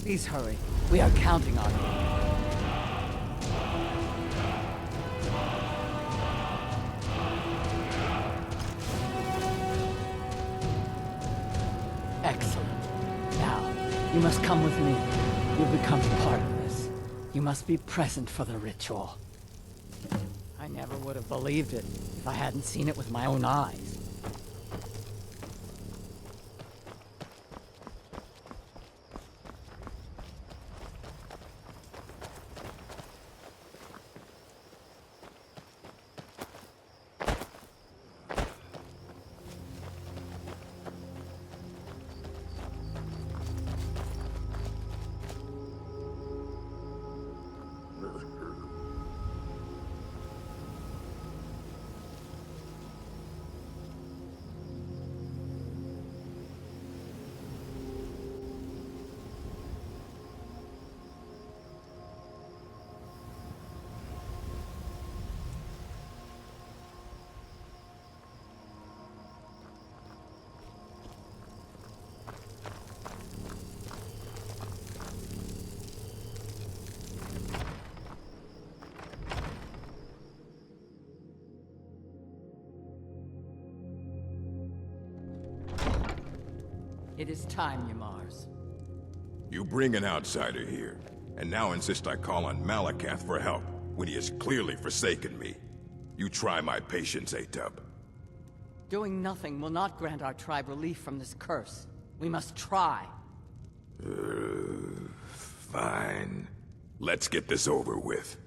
Please hurry. We are counting on you. Excellent. Now, you must come with me. You'll become part of this. You must be present for the ritual. I never would have believed it if I hadn't seen it with my own eyes. It is time, Ymars. You bring an outsider here, and now insist I call on Malakath for help, when he has clearly forsaken me. You try my patience, Atub. Doing nothing will not grant our tribe relief from this curse. We must try. Fine. Let's get this over with.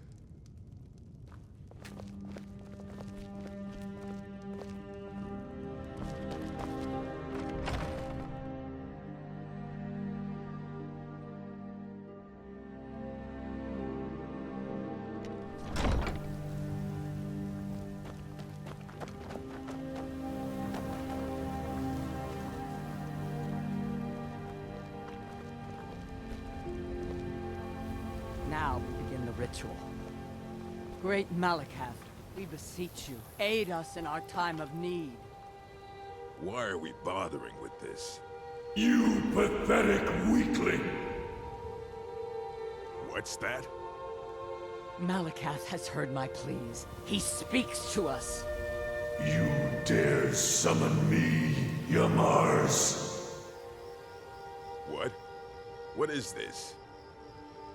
Now we begin the ritual. Great Malakath, we beseech you, aid us in our time of need. Why are we bothering with this? You pathetic weakling! What's that? Malakath has heard my pleas. He speaks to us. You dare summon me, Ymars? What? What is this?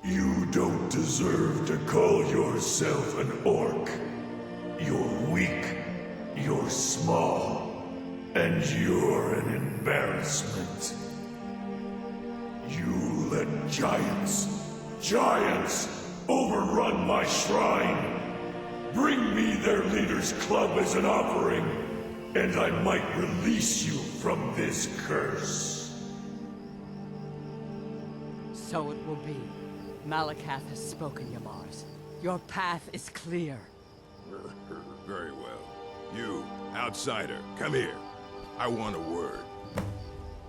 You don't deserve to call yourself an orc. You're weak, you're small, and you're an embarrassment. You let giants overrun my shrine. Bring me their leader's club as an offering, and I might release you from this curse. So it will be. Malakath has spoken, Ymars. Your path is clear. Very well. You, outsider, come here. I want a word.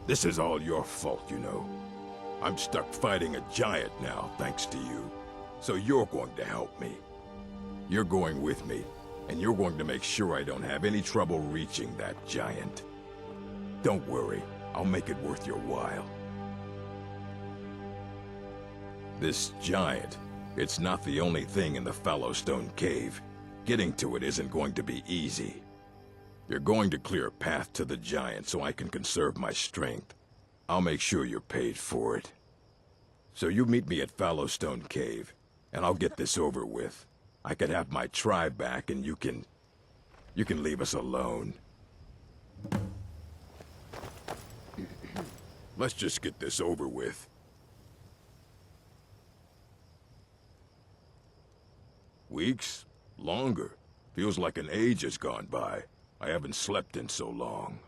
This is all your fault, you know. I'm stuck fighting a giant now, thanks to you. So you're going to help me. You're going with me, and you're going to make sure I don't have any trouble reaching that giant. Don't worry, I'll make it worth your while. This giant, it's not the only thing in the Fallowstone Cave. Getting to it isn't going to be easy. You're going to clear a path to the giant so I can conserve my strength. I'll make sure you're paid for it. So you meet me at Fallowstone Cave, and I'll get this over with. I could have my tribe back, and you can leave us alone. Let's just get this over with. Weeks? Longer. Feels like an age has gone by. I haven't slept in so long.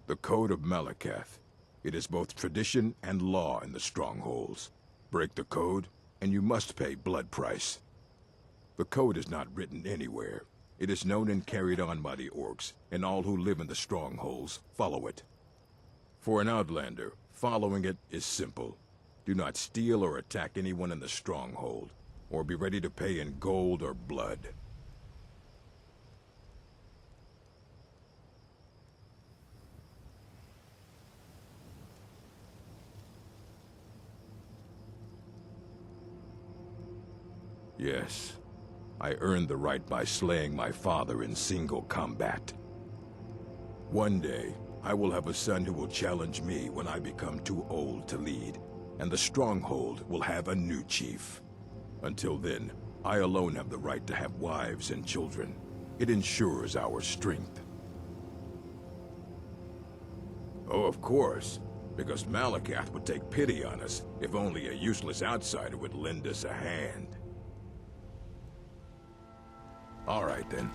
The Code of Malakath. It is both tradition and law in the strongholds. Break the code, and you must pay blood price. The code is not written anywhere. It is known and carried on by the orcs, and all who live in the strongholds follow it. For an outlander, following it is simple. Do not steal or attack anyone in the stronghold, or be ready to pay in gold or blood. Yes, I earned the right by slaying my father in single combat. One day, I will have a son who will challenge me when I become too old to lead, and the stronghold will have a new chief. Until then, I alone have the right to have wives and children. It ensures our strength. Oh, of course, because Malakath would take pity on us if only a useless outsider would lend us a hand. All right, then.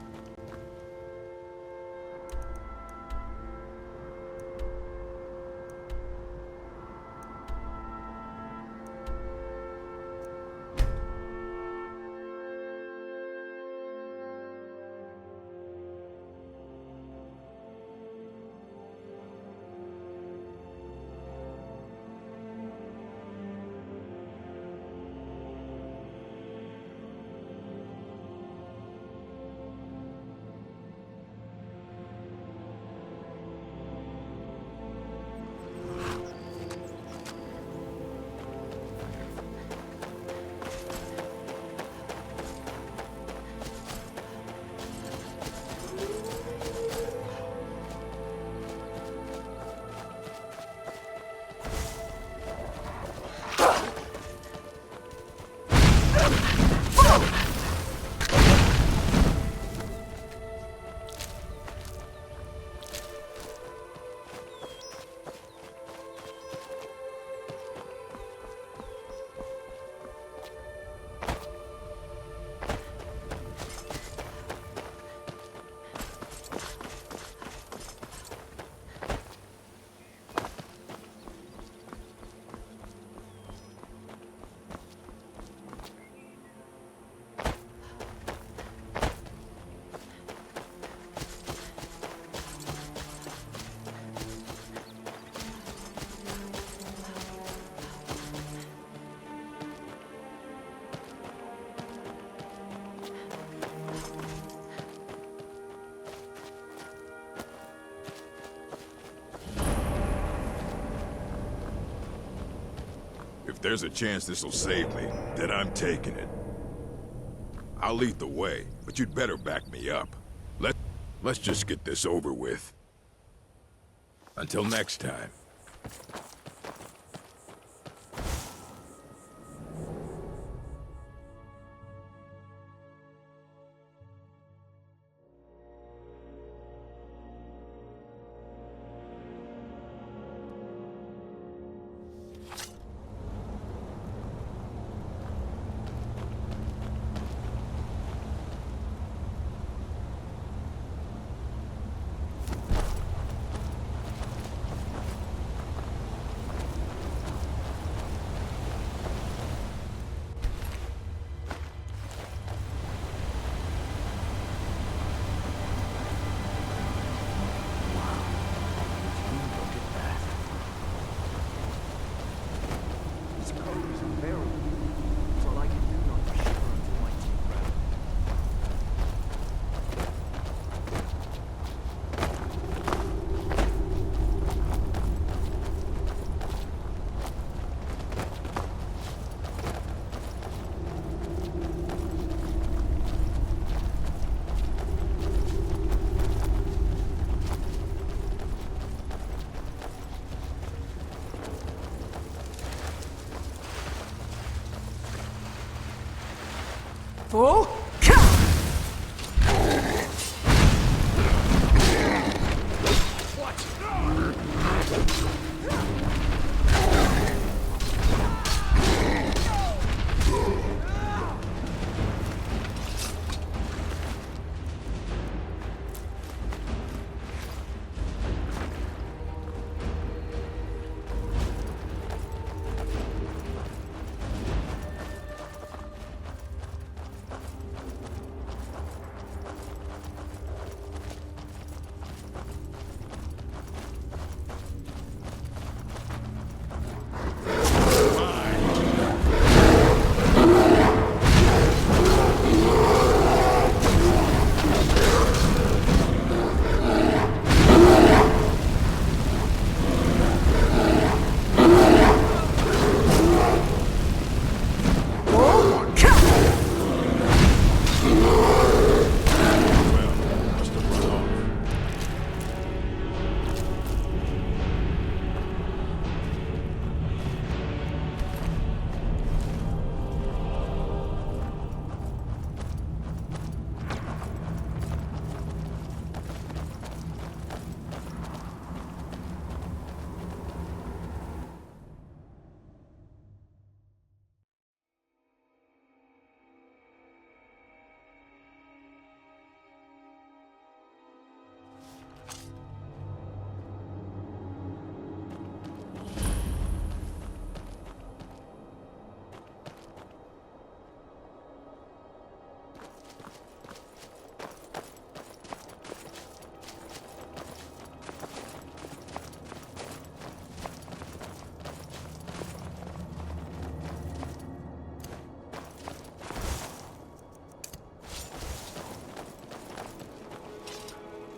If there's a chance this'll save me, then I'm taking it. I'll lead the way, but you'd better back me up. Let's just get this over with. Until next time. Fool! Must have run off.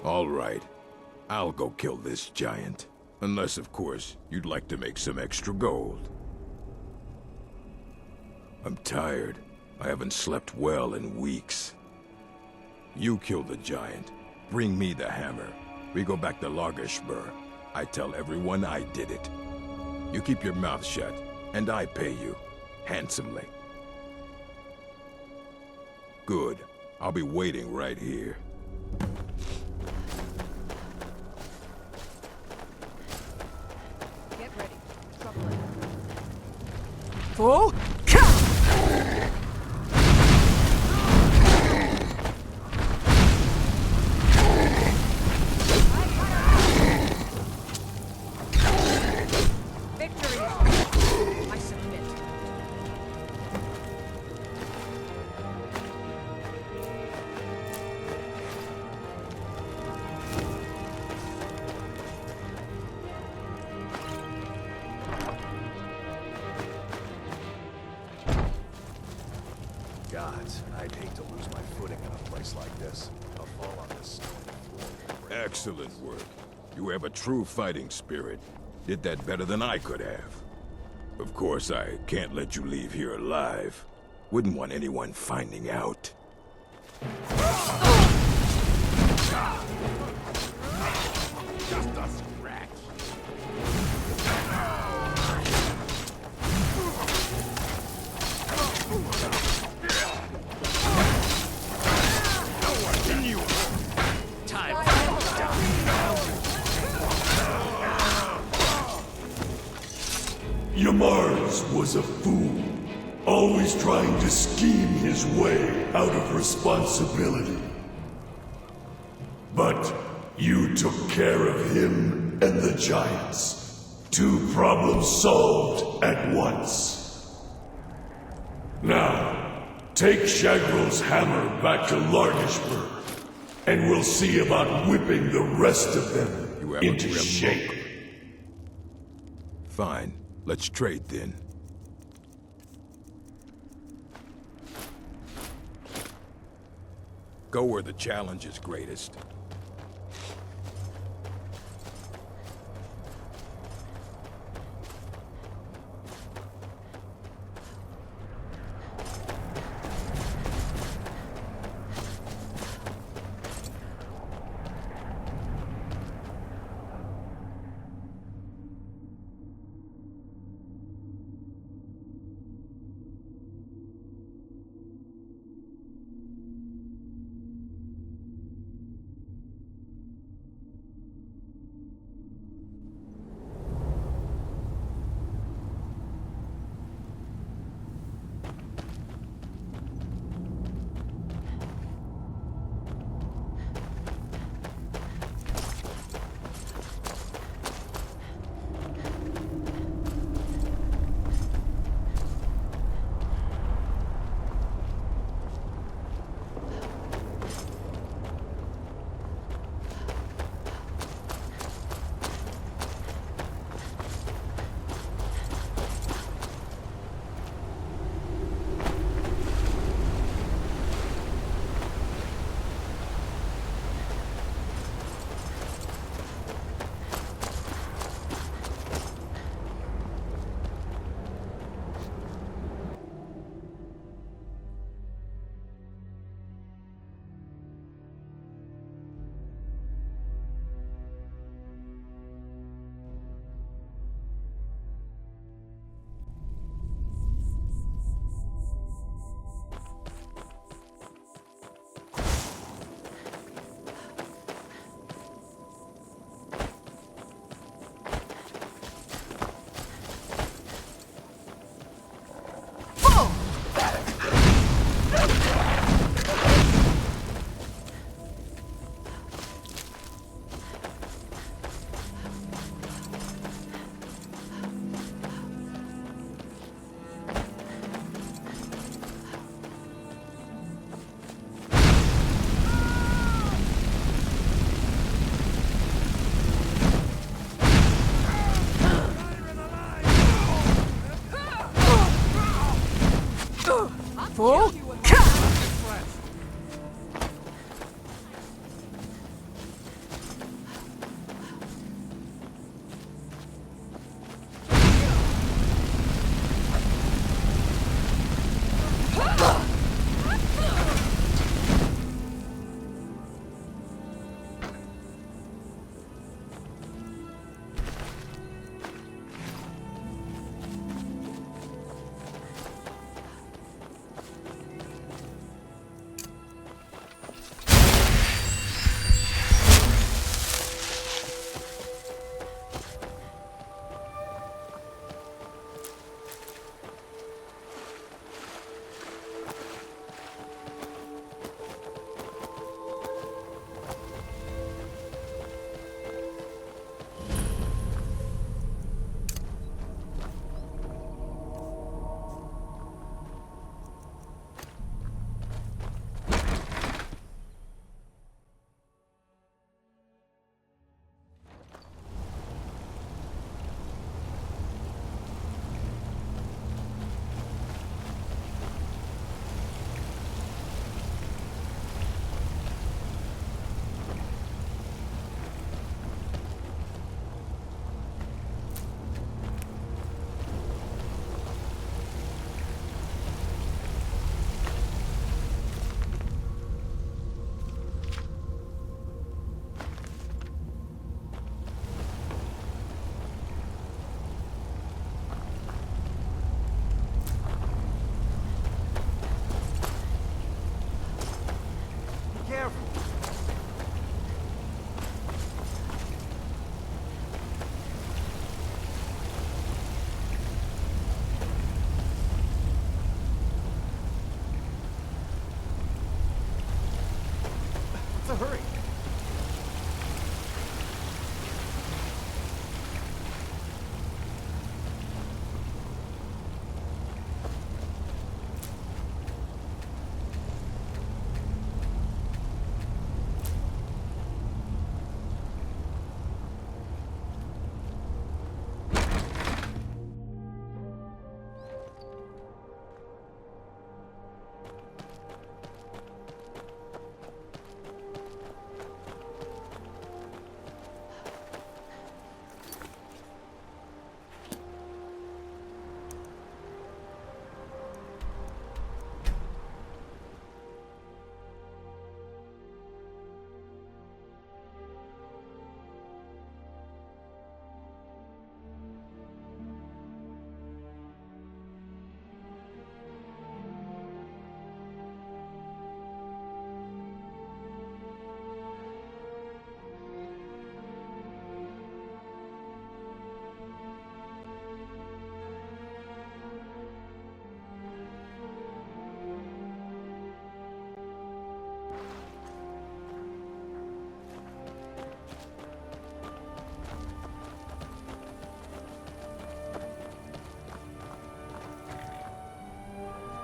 All right. I'll go kill this giant. Unless, of course, you'd like to make some extra gold. I'm tired. I haven't slept well in weeks. You kill the giant. Bring me the hammer. We go back to Lagerspur. I tell everyone I did it. You keep your mouth shut, and I pay you. Handsomely. Good. I'll be waiting right here. Get ready. Trouble ahead. Fool! Victory! I submit. Gods, I'd hate to lose my footing in a place like this. I'll fall on this stone floor. Excellent work. You have a true fighting spirit. Did that better than I could have. Of course, I can't let you leave here alive. Wouldn't want anyone finding out. Just a scratch. Yamars was a fool, always trying to scheme his way out of responsibility. But you took care of him and the giants. 2 problems solved at once. Now, take Shagrel's hammer back to Largishburg, and we'll see about whipping the rest of them You have a into grim shape. look. Fine. Let's trade then. Go where the challenge is greatest.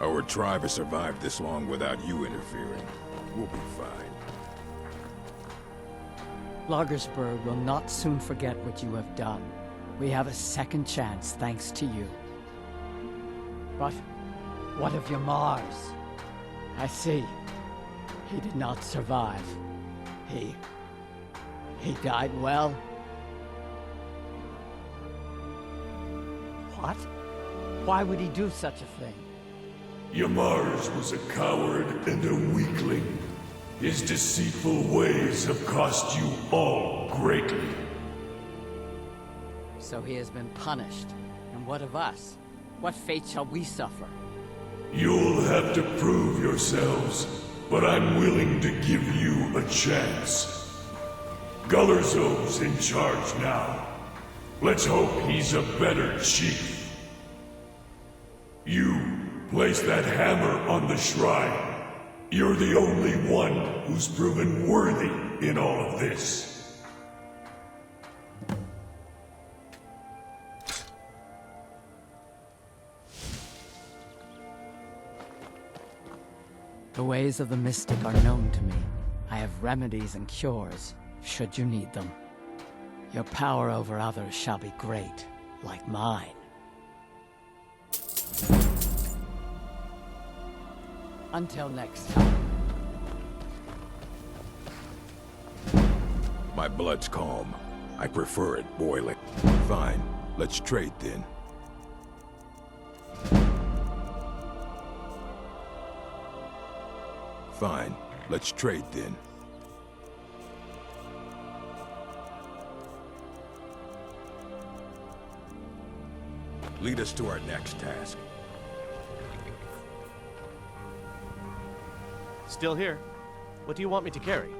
Our tribe has survived this long without you interfering. We'll be fine. Lagersburg will not soon forget what you have done. We have a second chance thanks to you. But what of your Mars? I see. He did not survive. He died well? What? Why would he do such a thing? Yamars was a coward and a weakling. His deceitful ways have cost you all greatly. So he has been punished. And what of us? What fate shall we suffer? You'll have to prove yourselves, but I'm willing to give you a chance. Gullerzov's in charge now. Let's hope he's a better chief. You place that hammer on the shrine. You're the only one who's proven worthy in all of this. The ways of the mystic are known to me. I have remedies and cures, should you need them. Your power over others shall be great, like mine. Until next time. My blood's calm. I prefer it boiling. Fine. Let's trade then. Fine. Let's trade then. Lead us to our next task. Still here. What do you want me to carry?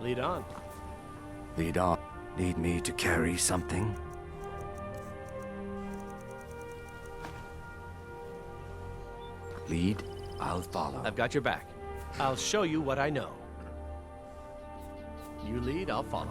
Lead on. Lead on. Need me to carry something? Lead, I'll follow. I've got your back. I'll show you what I know. You lead, I'll follow.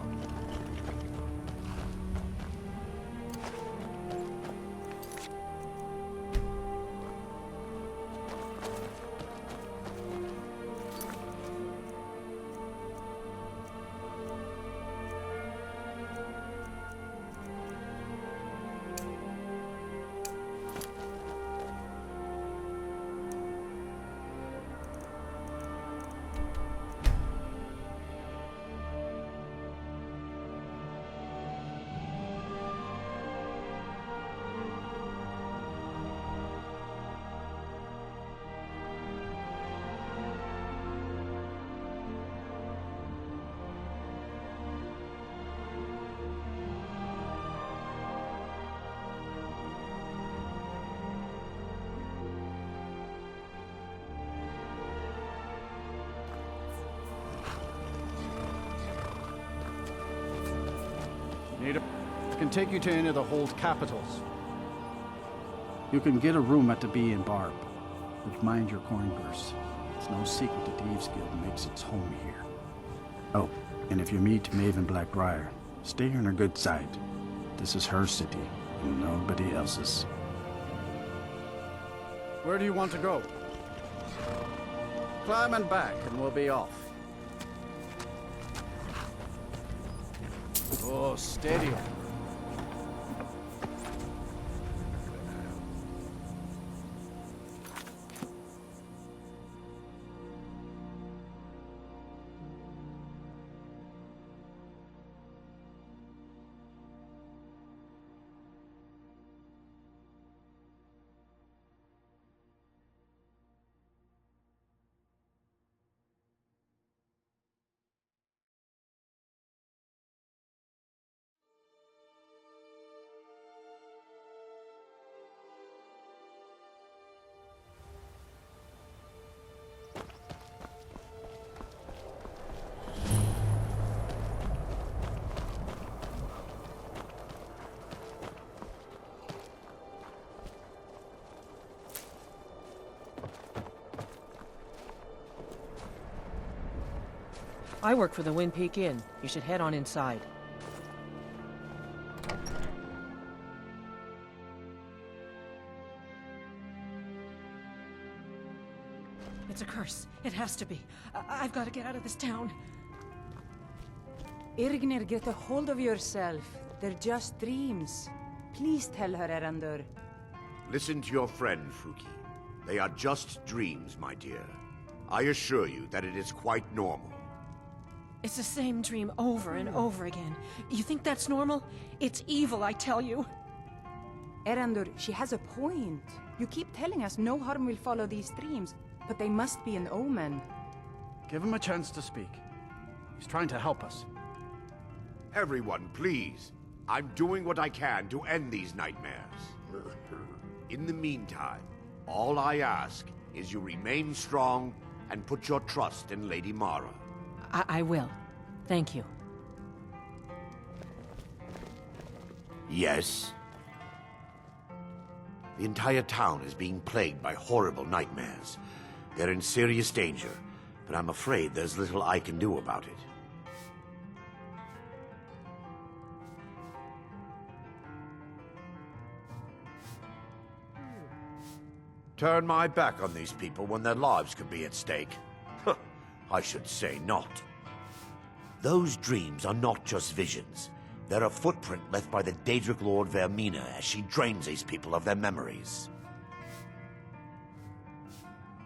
Can take you to any of the hold capitals. You can get a room at the Bee and Barb, but mind your coin purse. It's no secret the Thieves Guild makes its home here. Oh, and if you meet Maven Blackbriar, stay on her good side. This is her city, and nobody else's. Where do you want to go? Climb and back, and we'll be off. Oh, steady. I work for the Wind Peak Inn. You should head on inside. has to be. I've got to get out of this town. Irgnir, get a hold of yourself. They're just dreams. Please tell her, Erandur. Listen to your friend, Fruki. They are just dreams, my dear. I assure you that it is quite normal. It's the same dream over and over again. You think that's normal? It's evil, I tell you. Erandur, she has a point. You keep telling us no harm will follow these dreams, but they must be an omen. Give him a chance to speak. He's trying to help us. Everyone, please. I'm doing what I can to end these nightmares. In the meantime, all I ask is you remain strong and put your trust in Lady Mara. I will. Thank you. Yes? The entire town is being plagued by horrible nightmares. They're in serious danger, but I'm afraid there's little I can do about it. Turn my back on these people when their lives could be at stake? I should say not. Those dreams are not just visions. They're a footprint left by the Daedric Lord Vermina as she drains these people of their memories.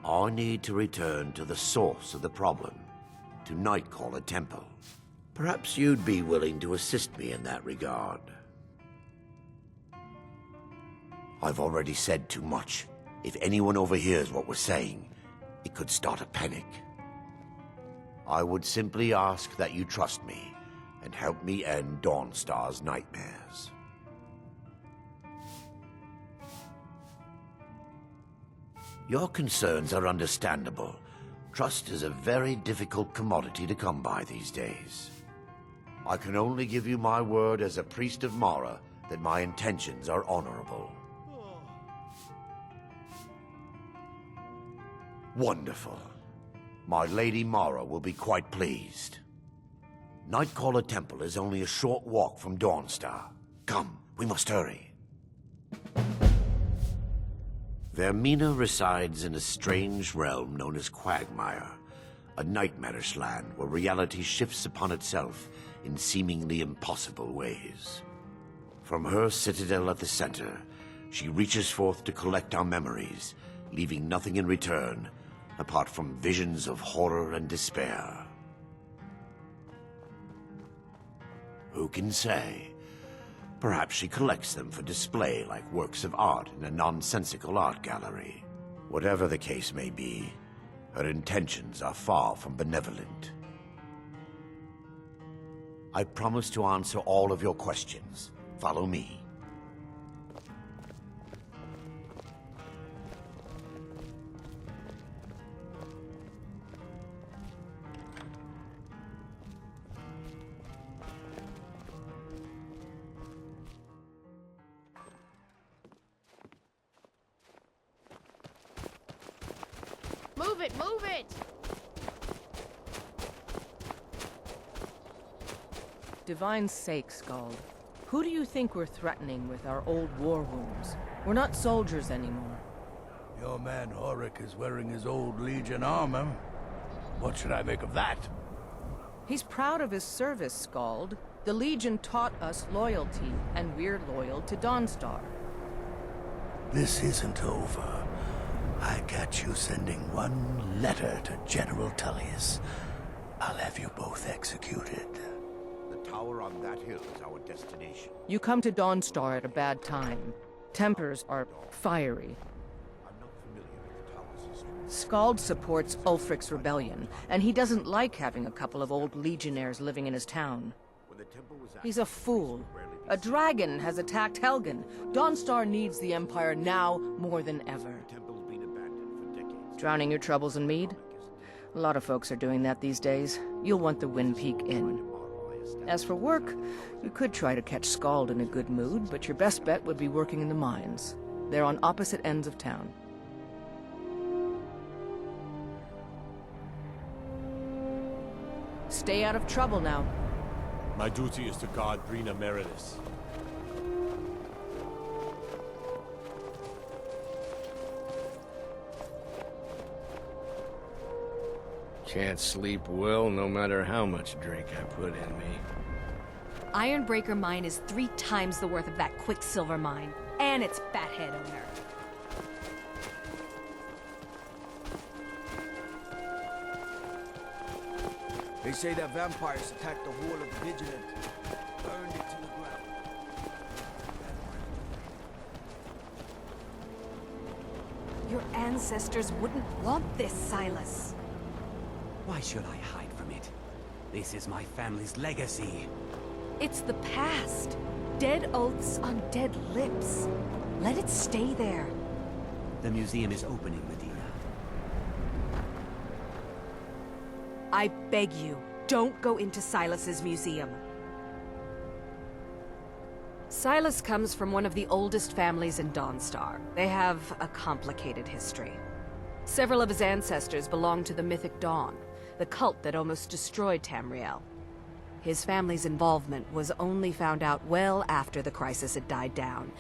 I need to return to the source of the problem, to Nightcaller Temple. Perhaps you'd be willing to assist me in that regard. I've already said too much. If anyone overhears what we're saying, it could start a panic. I would simply ask that you trust me and help me end Dawnstar's nightmares. Your concerns are understandable. Trust is a very difficult commodity to come by these days. I can only give you my word as a priest of Mara that my intentions are honorable. Wonderful. My Lady Mara will be quite pleased. Nightcaller Temple is only a short walk from Dawnstar. Come, we must hurry. Vermina resides in a strange realm known as Quagmire, a nightmarish land where reality shifts upon itself in seemingly impossible ways. From her citadel at the center, she reaches forth to collect our memories, leaving nothing in return apart from visions of horror and despair. Who can say? Perhaps she collects them for display like works of art in a nonsensical art gallery. Whatever the case may be, her intentions are far from benevolent. I promise to answer all of your questions. Follow me. Move it, move it! Divine's sake, Skald. Who do you think we're threatening with our old war wounds? We're not soldiers anymore. Your man Horik is wearing his old Legion armor. What should I make of that? He's proud of his service, Skald. The Legion taught us loyalty, and we're loyal to Dawnstar. This isn't over. I catch you sending one letter to General Tullius. I'll have you both executed. The tower on that hill is our destination. You come to Dawnstar at a bad time. Tempers are fiery. I'm not familiar with the tower's history. Skald supports Ulfric's rebellion, and he doesn't like having a couple of old legionnaires living in his town. When the temple was He's a fool. A dragon has attacked Helgen. Dawnstar needs the Empire now more than ever. temple's been abandoned for decades. Drowning your troubles in mead? A lot of folks are doing that these days. You'll want the Wind Peak Inn. As for work, you could try to catch Skald in a good mood, but your best bet would be working in the mines. They're on opposite ends of town. Stay out of trouble now. My duty is to guard Brina Meredith. Can't sleep well no matter how much drink I put in me. Ironbreaker Mine is 3 times the worth of that Quicksilver mine, and its fathead owner. They say that vampires attacked the Hall of the Vigilant, burned it to the ground. Your ancestors wouldn't want this, Silas. Why should I hide from it? This is my family's legacy. It's the past. Dead oaths on dead lips. Let it stay there. The museum is opening, Medina. I beg you, don't go into Silas's museum. Silas comes from one of the oldest families in Dawnstar. They have a complicated history. Several of his ancestors belonged to the Mythic Dawn, the cult that almost destroyed Tamriel. His family's involvement was only found out well after the crisis had died down,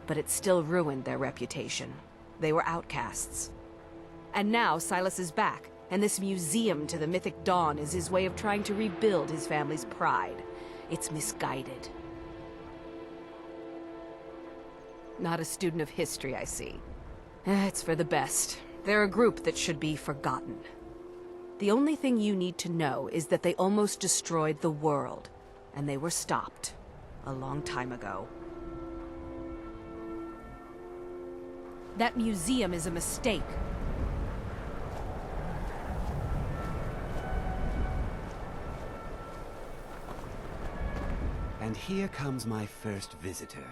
but it still ruined their reputation. They were outcasts. And now Silas is back, and this museum to the Mythic Dawn is his way of trying to rebuild his family's pride. It's misguided. Not a student of history, I see. It's for the best. They're a group that should be forgotten. The only thing you need to know is that they almost destroyed the world, and they were stopped a long time ago. That museum is a mistake. And here comes my first visitor.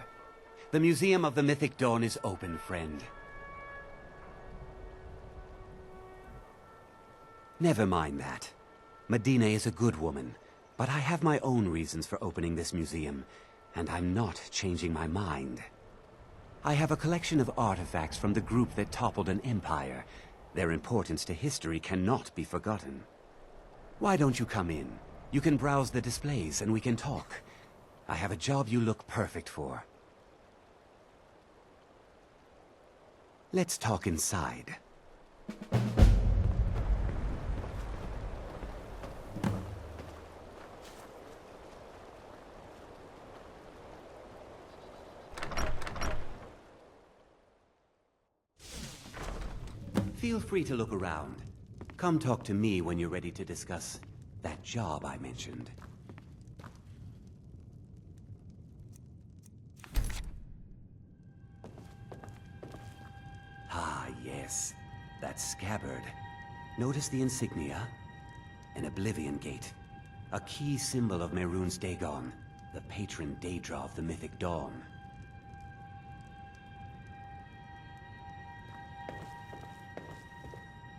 The Museum of the Mythic Dawn is open, friend. Never mind that. Medina is a good woman, but I have my own reasons for opening this museum, and I'm not changing my mind. I have a collection of artifacts from the group that toppled an empire. Their importance to history cannot be forgotten. Why don't you come in? You can browse the displays and we can talk. I have a job you look perfect for. Let's talk inside. Feel free to look around. Come talk to me when you're ready to discuss that job I mentioned. Ah, yes. That scabbard. Notice the insignia? An Oblivion Gate. A key symbol of Mehrunes Dagon, the patron Daedra of the Mythic Dawn.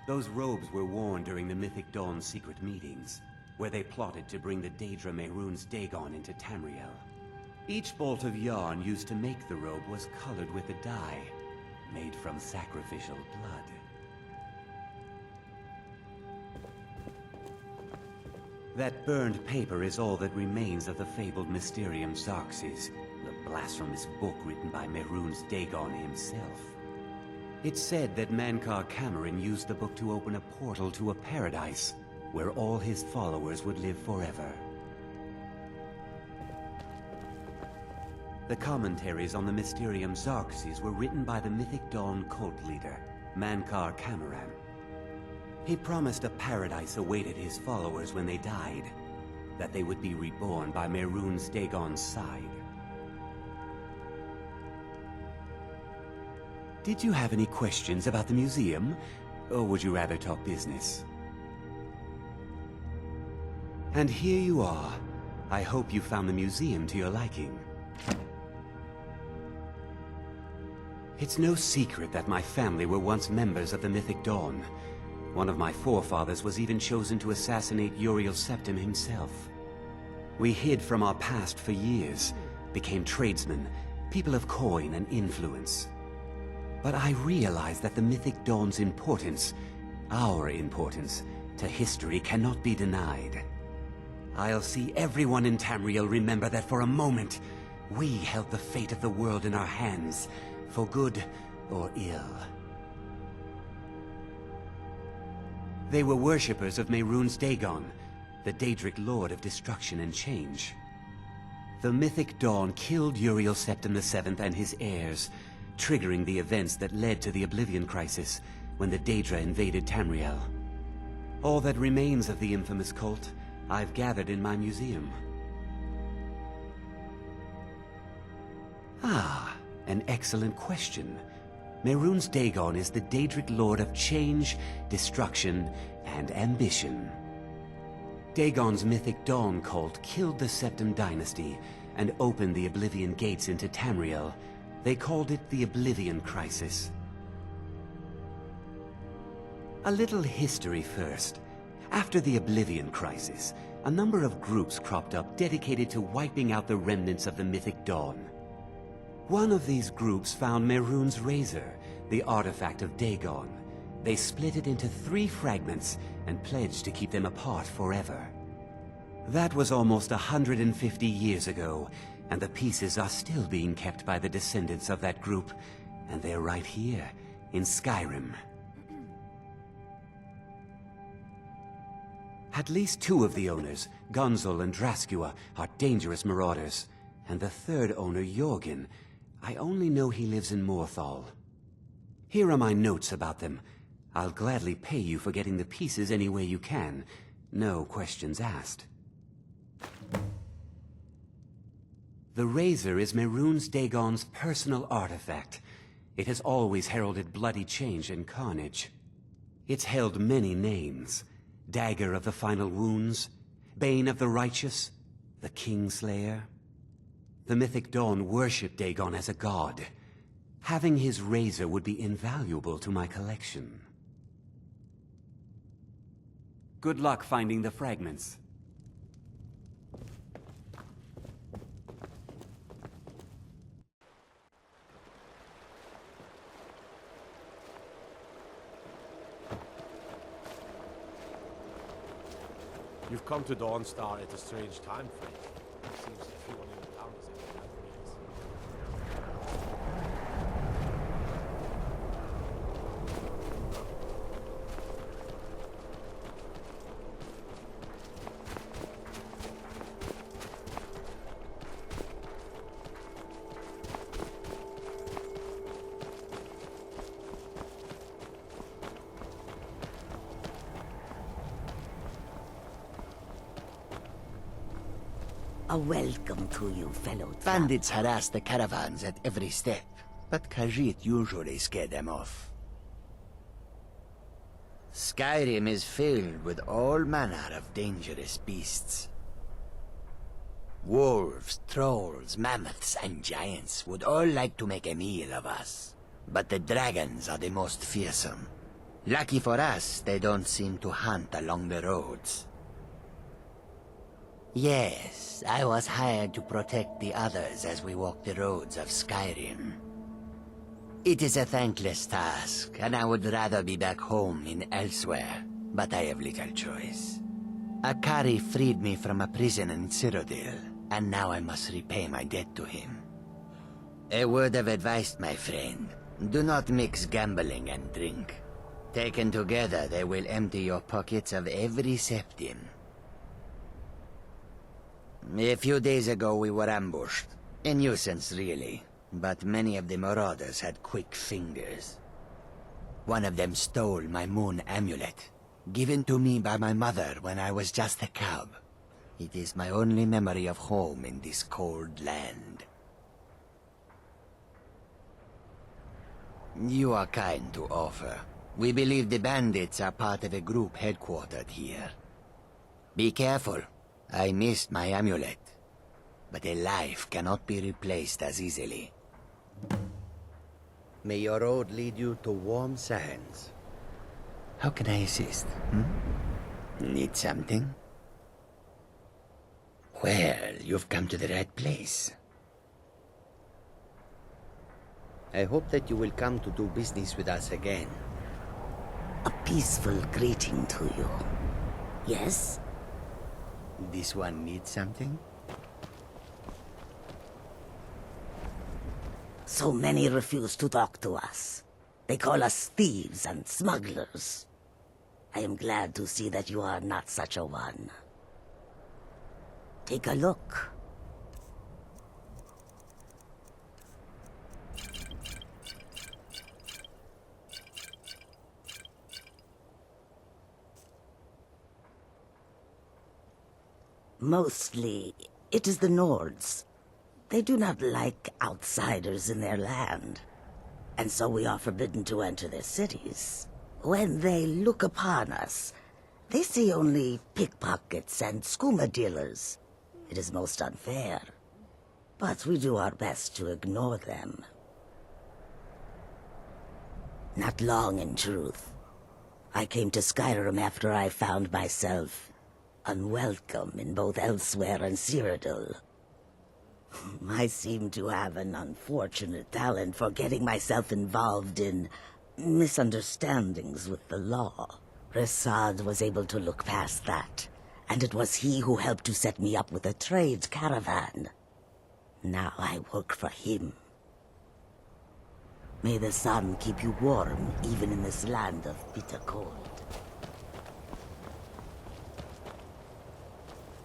Those robes were worn during the Mythic Dawn's secret meetings, where they plotted to bring the Daedra Mehrunes Dagon into Tamriel. Each bolt of yarn used to make the robe was colored with a dye, made from sacrificial blood. That burned paper is all that remains of the fabled Mysterium Xarxes, the blasphemous book written by Mehrunes Dagon himself. It's said that Mankar Cameron used the book to open a portal to a paradise, where all his followers would live forever. The commentaries on the Mysterium Xarxes were written by the Mythic Dawn cult leader, Mankar Cameron. He promised a paradise awaited his followers when they died, that they would be reborn by Mehrunes Dagon's side. Did you have any questions about the museum, or would you rather talk business? And here you are. I hope you found the museum to your liking. It's no secret that my family were once members of the Mythic Dawn. One of my forefathers was even chosen to assassinate Uriel Septim himself. We hid from our past for years, became tradesmen, people of coin and influence. But I realized that the Mythic Dawn's importance, our importance, to history cannot be denied. I'll see everyone in Tamriel remember that for a moment, we held the fate of the world in our hands, for good or ill. They were worshippers of Mehrunes Dagon, the Daedric Lord of Destruction and Change. The Mythic Dawn killed Uriel Septim VII and his heirs, triggering the events that led to the Oblivion Crisis when the Daedra invaded Tamriel. All that remains of the infamous cult I've gathered in my museum. Ah, an excellent question. Mehrunes Dagon is the Daedric Lord of Change, Destruction, and Ambition. Dagon's Mythic Dawn cult killed the Septim Dynasty and opened the Oblivion Gates into Tamriel. They called it the Oblivion Crisis. A little history first. After the Oblivion Crisis, a number of groups cropped up dedicated to wiping out the remnants of the Mythic Dawn. One of these groups found Mehrunes' Razor, the artifact of Dagon. They split it into 3 fragments and pledged to keep them apart forever. That was almost 150 years ago, and the pieces are still being kept by the descendants of that group, and they're right here, in Skyrim. At least 2 of the owners, Gonzol and Draskua, are dangerous marauders, and the 3rd owner, Jorgen, I only know he lives in Morthal. Here are my notes about them. I'll gladly pay you for getting the pieces any way you can. No questions asked. The Razor is Mehrunes Dagon's personal artifact. It has always heralded bloody change and carnage. It's held many names. Dagger of the Final Wounds, Bane of the Righteous, the Kingslayer. The Mythic Dawn worshipped Dagon as a god. Having his razor would be invaluable to my collection. Good luck finding the fragments. You've come to Dawnstar at a strange time, Frank. It seems everyone in the town is acting like idiots. A welcome to you, fellow traveler. Bandits harass the caravans at every step, but Khajiit usually scare them off. Skyrim is filled with all manner of dangerous beasts. Wolves, trolls, mammoths, and giants would all like to make a meal of us. But the dragons are the most fearsome. Lucky for us, they don't seem to hunt along the roads. Yes, I was hired to protect the others as we walk the roads of Skyrim. It is a thankless task, and I would rather be back home in elsewhere, but I have little choice. Akari freed me from a prison in Cyrodiil, and now I must repay my debt to him. A word of advice, my friend. Do not mix gambling and drink. Taken together, they will empty your pockets of every septim. A few days ago we were ambushed. A nuisance, really. But many of the marauders had quick fingers. One of them stole my moon amulet, given to me by my mother when I was just a cub. It is my only memory of home in this cold land. You are kind to offer. We believe the bandits are part of a group headquartered here. Be careful. I missed my amulet, but a life cannot be replaced as easily. May your road lead you to warm sands. How can I assist? Need something? Well, you've come to the right place. I hope that you will come to do business with us again. A peaceful greeting to you. Yes? This one needs something? So many refuse to talk to us. They call us thieves and smugglers. I am glad to see that you are not such a one. Take a look. Mostly, it is the Nords. They do not like outsiders in their land, and so we are forbidden to enter their cities. When they look upon us, they see only pickpockets and skooma dealers. It is most unfair, but we do our best to ignore them. Not long, in truth. I came to Skyrim after I found myself unwelcome in both Elsewhere and Cyrodiil. I seem to have an unfortunate talent for getting myself involved in misunderstandings with the law. Resad was able to look past that, and it was he who helped to set me up with a trade caravan. Now I work for him. May the sun keep you warm, even in this land of bitter cold.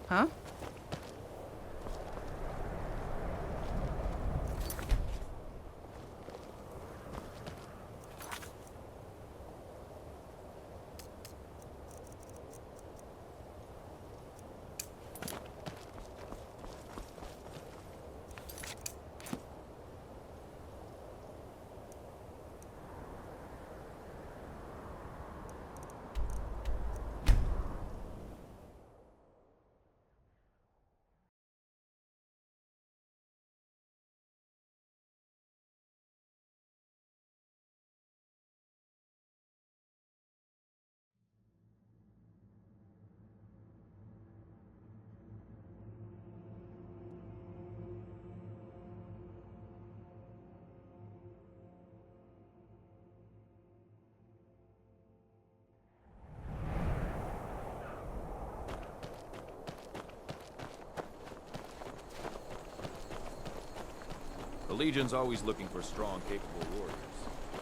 Huh? The Legion's always looking for strong, capable warriors.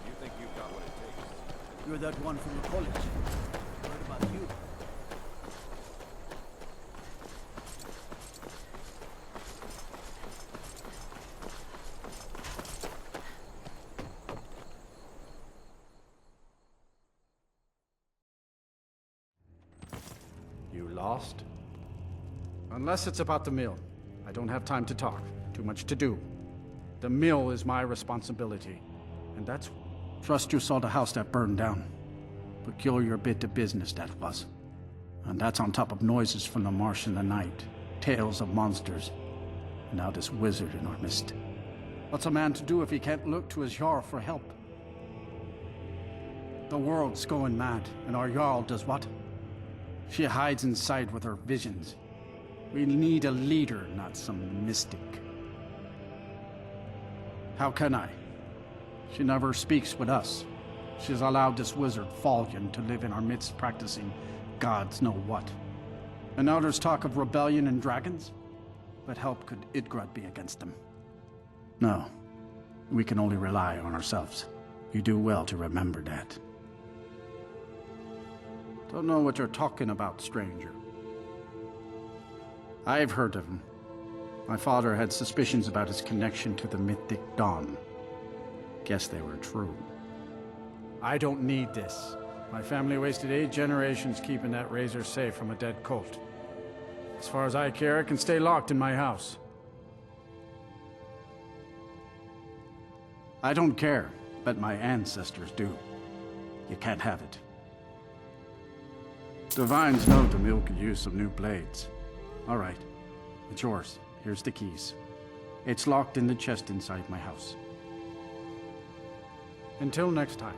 You think you've got what it takes? You're that one from the college. What about you? You lost? Unless it's about the mill. I don't have time to talk. Too much to do. The mill is my responsibility. And that's... Trust you saw the house that burned down. Peculiar bit of business that was. And that's on top of noises from the marsh in the night. Tales of monsters. And now this wizard in our midst. What's a man to do if he can't look to his Jarl for help? The world's going mad, and our Jarl does what? She hides inside with her visions. We need a leader, not some mystic. How can I? She never speaks with us. She's allowed this wizard, Fallion, to live in our midst practicing gods know what. And now there's talk of rebellion and dragons? What help could Idgrad be against them? No. We can only rely on ourselves. You do well to remember that. Don't know what you're talking about, stranger. I've heard of him. My father had suspicions about his connection to the mythic Dawn. Guess they were true. I don't need this. My family wasted 8 generations keeping that razor safe from a dead cult. As far as I care, it can stay locked in my house. I don't care, but my ancestors do. You can't have it. Divines know the mill could use some new blades. All right, it's yours. Here's the keys. It's locked in the chest inside my house. Until next time.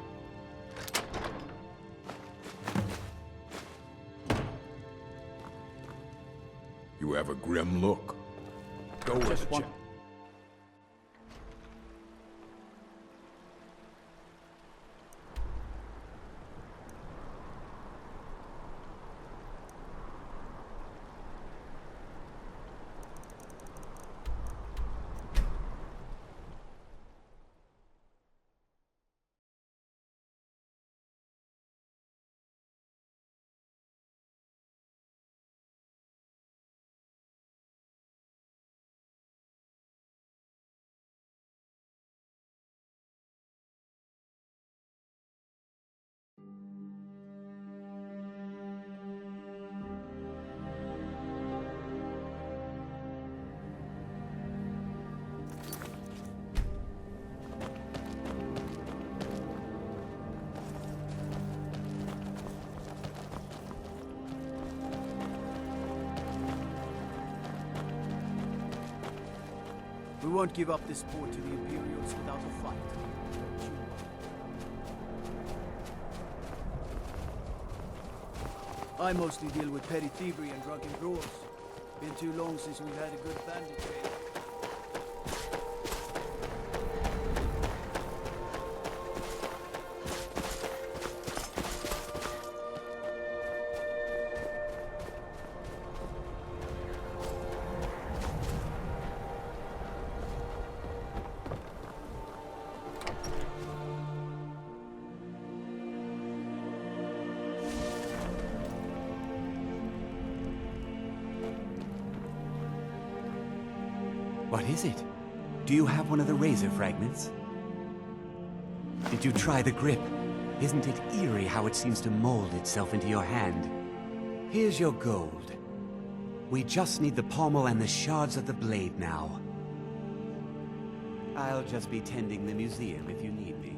You have a grim look. Go with Just it, one. Jim. We won't give up this port to the Imperials without a fight. I mostly deal with petty thievery and drunken brawls. Been too long since we've had a good bandit raid. What is it? Do you have one of the razor fragments? Did you try the grip? Isn't it eerie how it seems to mold itself into your hand? Here's your gold. We just need the pommel and the shards of the blade now. I'll just be tending the museum if you need me.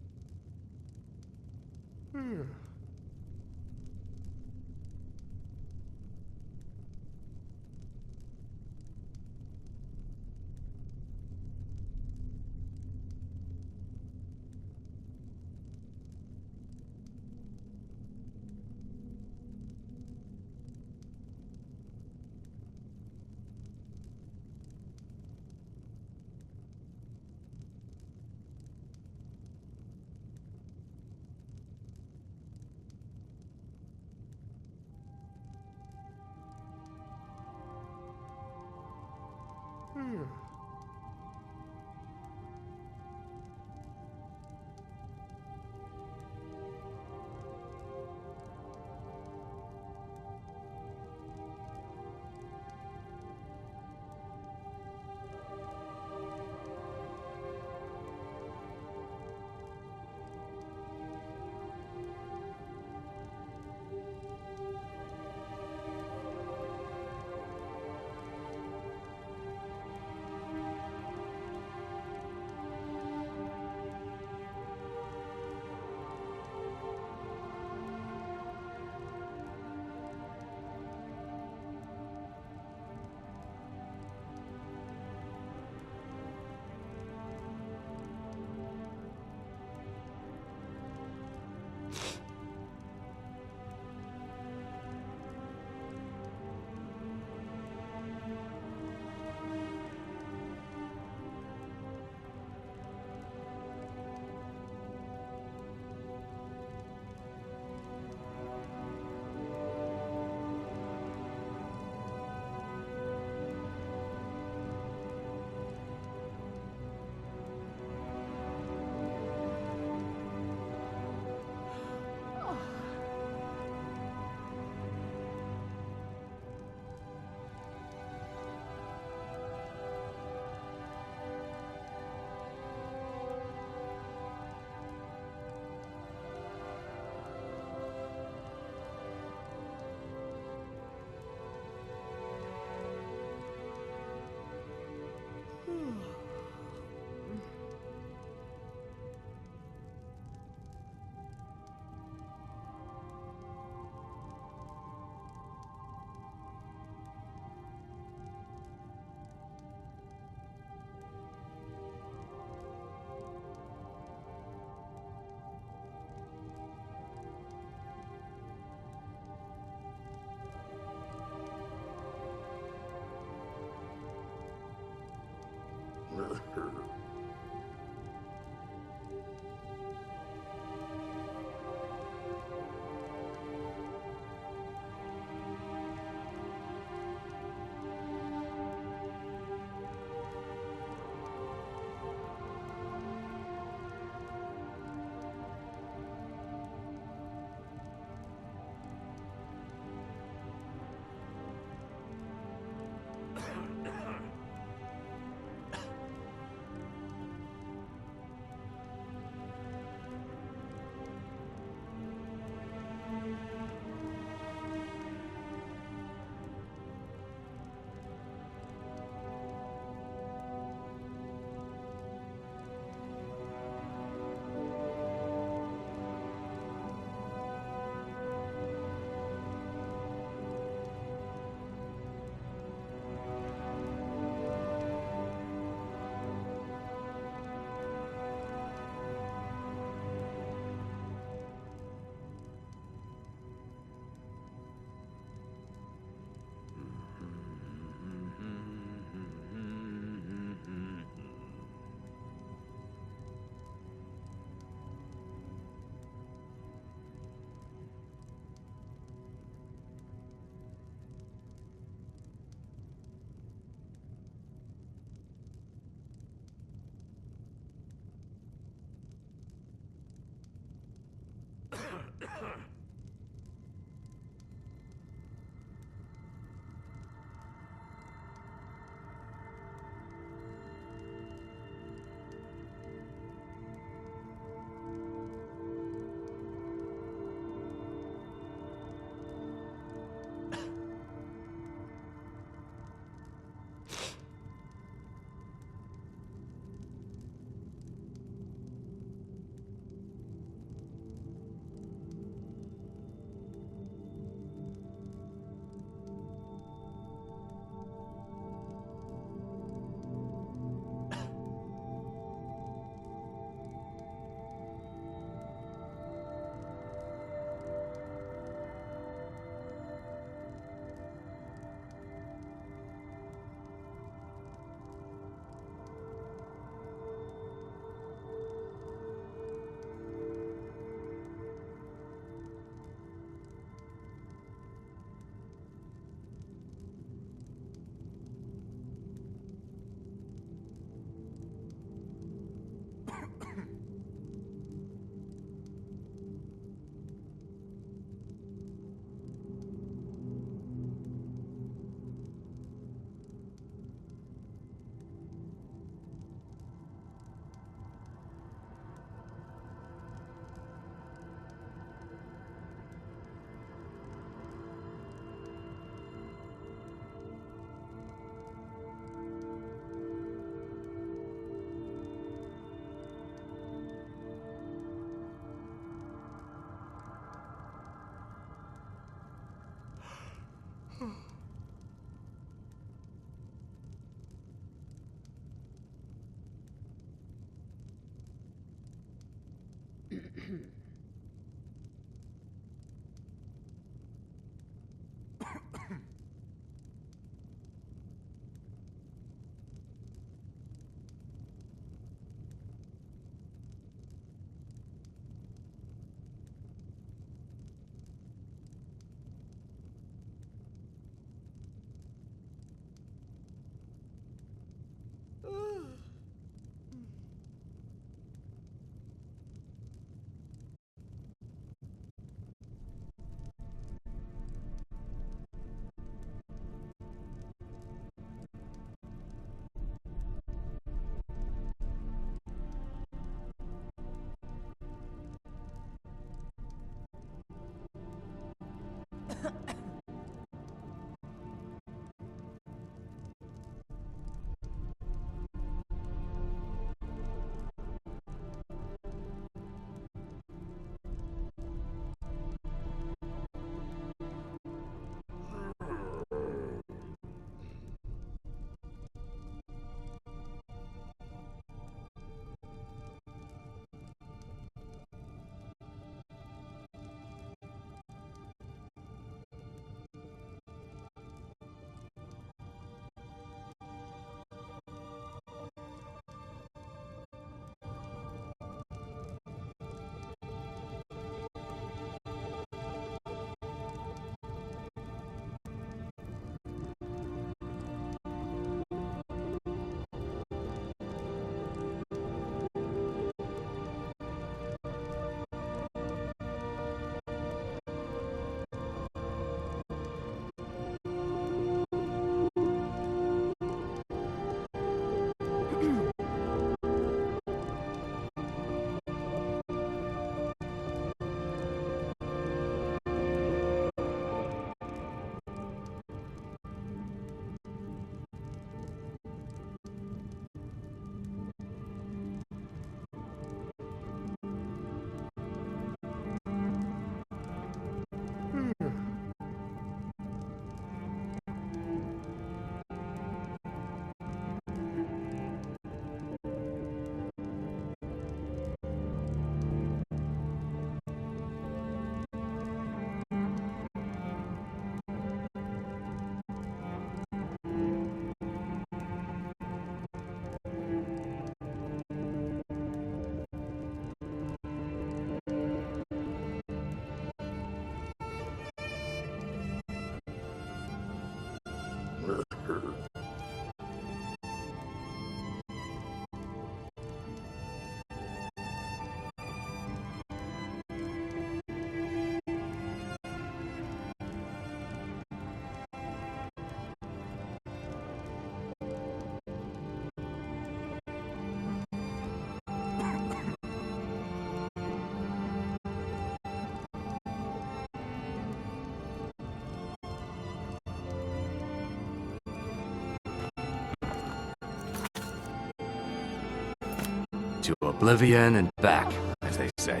To oblivion and back, as they say.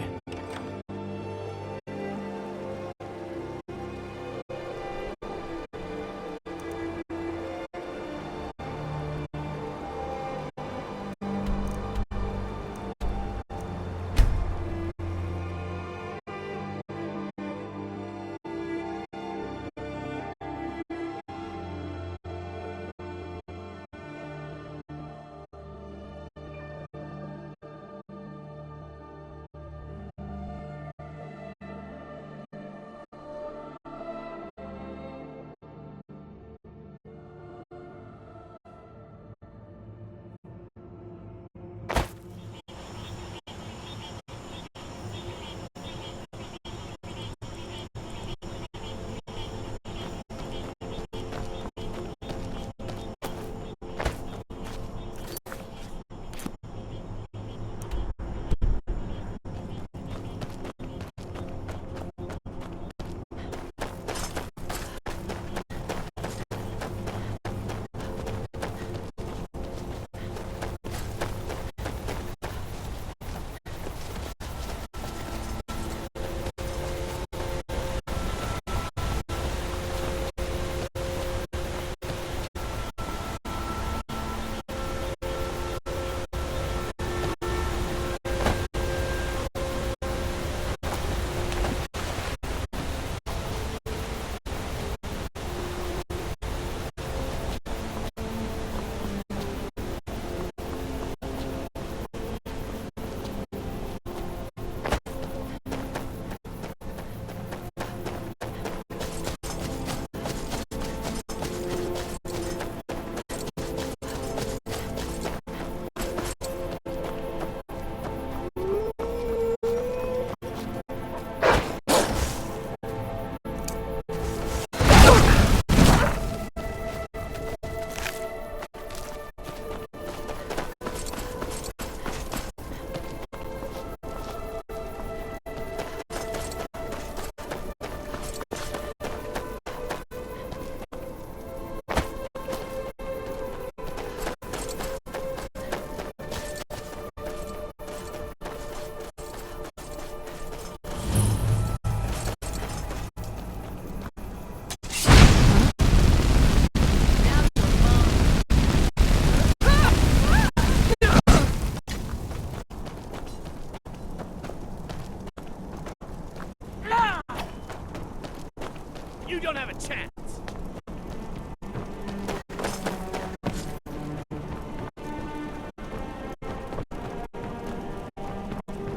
You don't have a chance!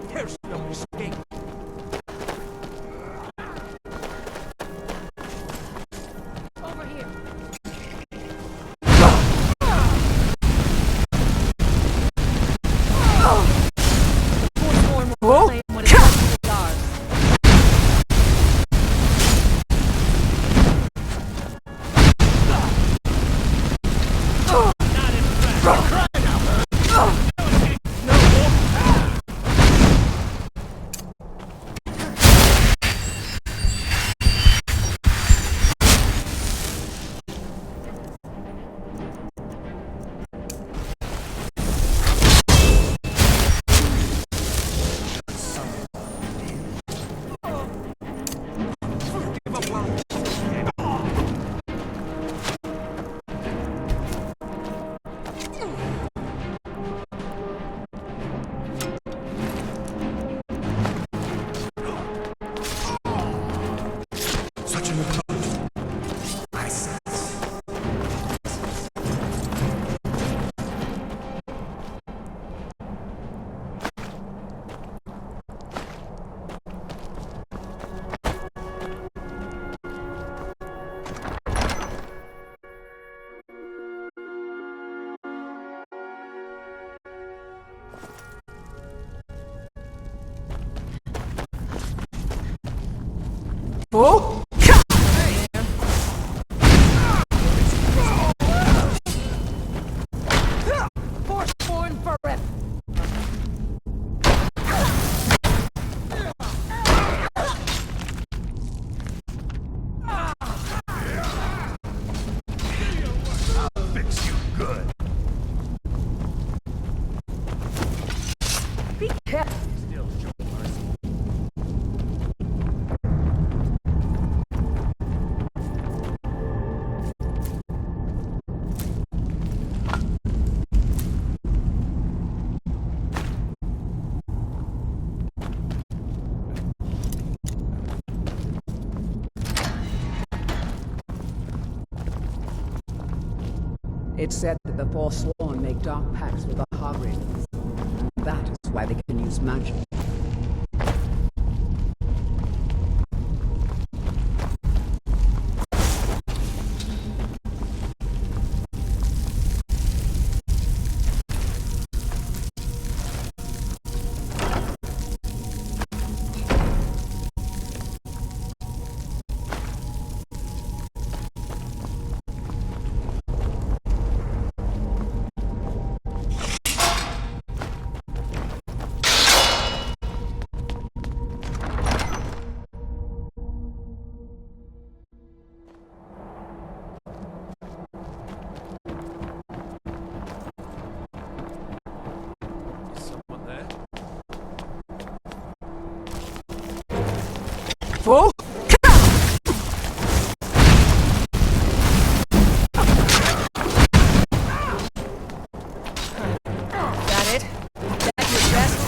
There's no escape. Over here. Forsworn will claim what is rightfully ours. Such an approach. I sense. Oh! Forsworn forever. Fix you good. Be careful. Still show mercy. It's said that the Forsworn make dark pacts with the Hogravens. That is why they can use magic. Oh! That it? That your best?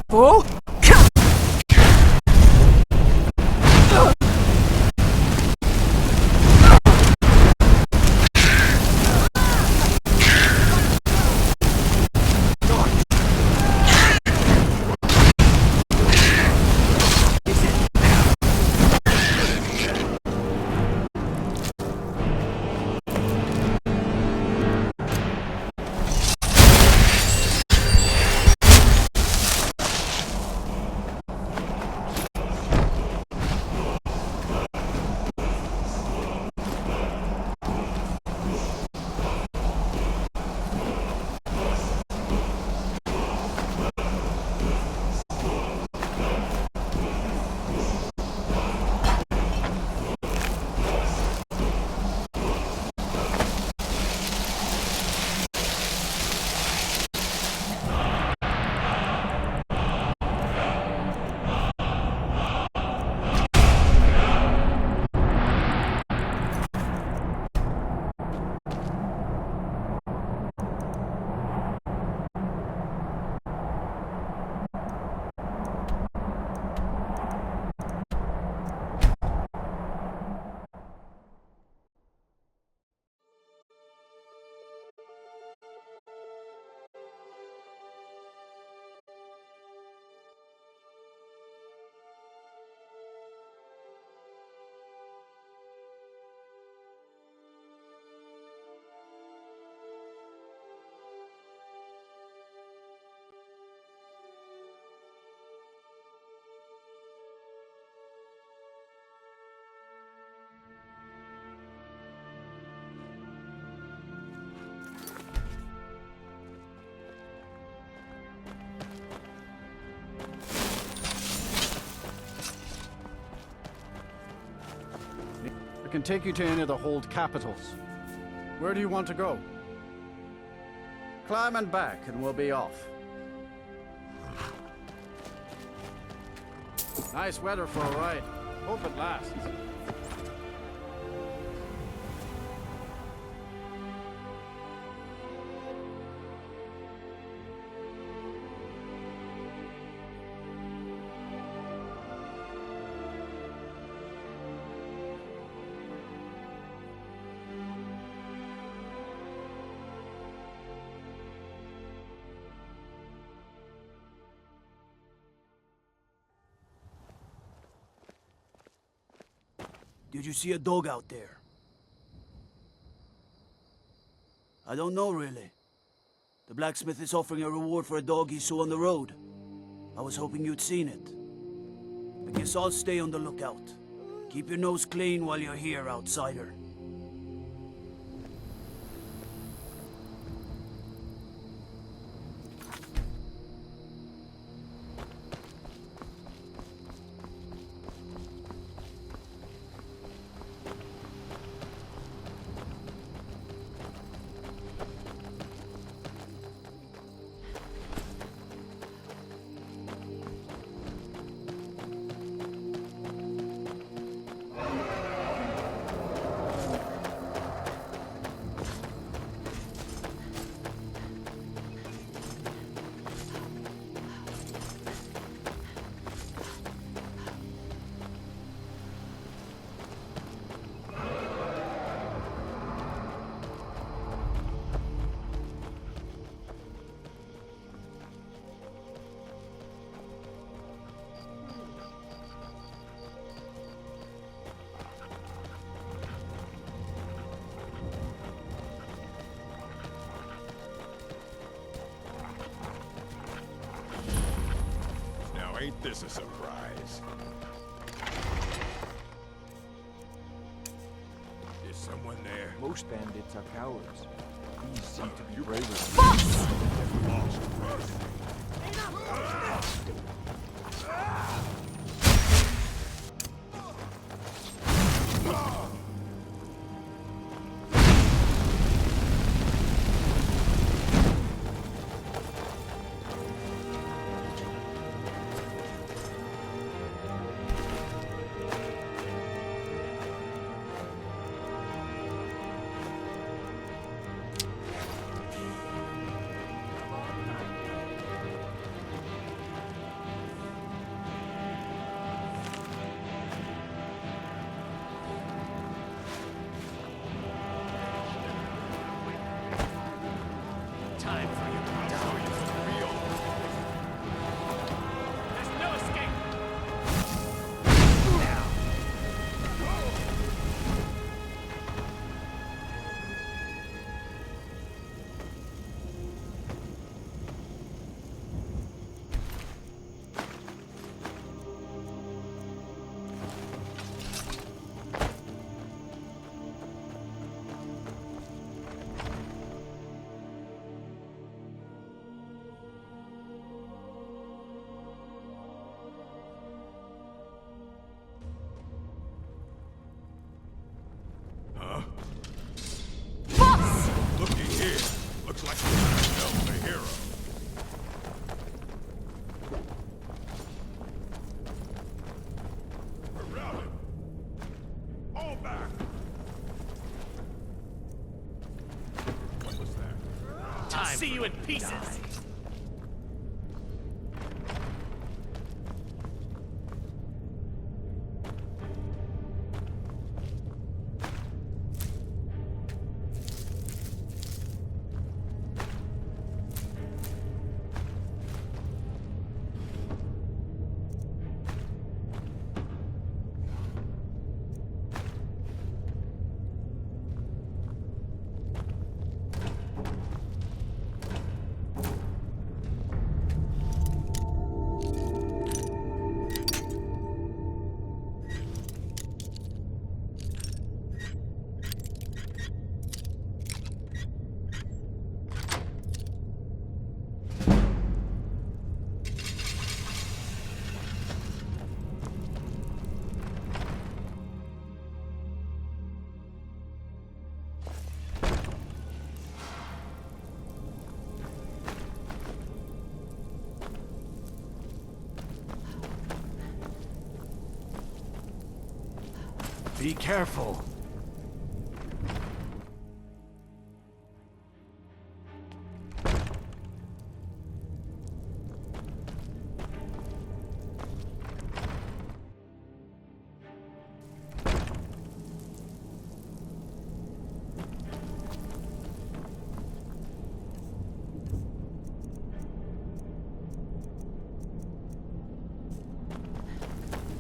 fool! I can take you to any of the hold capitals. Where do you want to go? Climb and back, and we'll be off. Nice weather for a ride. Hope it lasts. Did you see a dog out there? I don't know, really. The blacksmith is offering a reward for a dog he saw on the road. I was hoping you'd seen it. I guess I'll stay on the lookout. Keep your nose clean while you're here, outsider. Ain't this a surprise? Is someone there? Most bandits are cowards. These seem to be braver. see you in pieces! Be careful.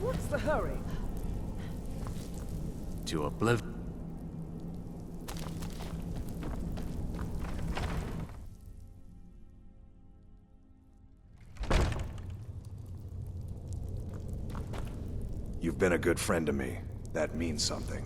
What's the hurry? To obliv... You've been a good friend to me. That means something.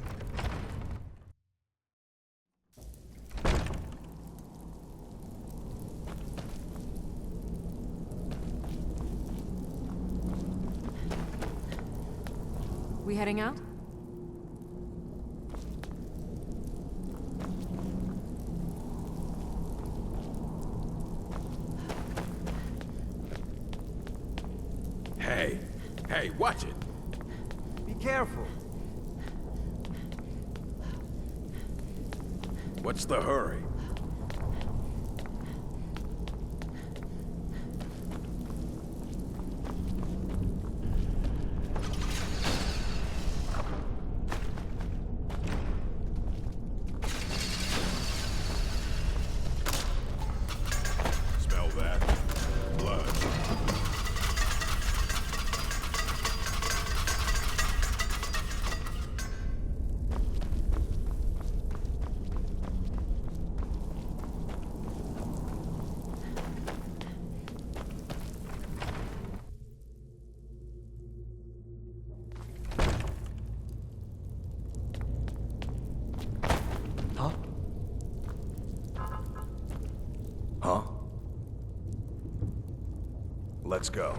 We heading out? Hey, hey, watch it. Be careful. What's the hurry? Smell that? Blood. Huh? Let's go.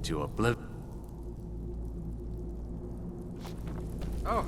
To obliv... Oh.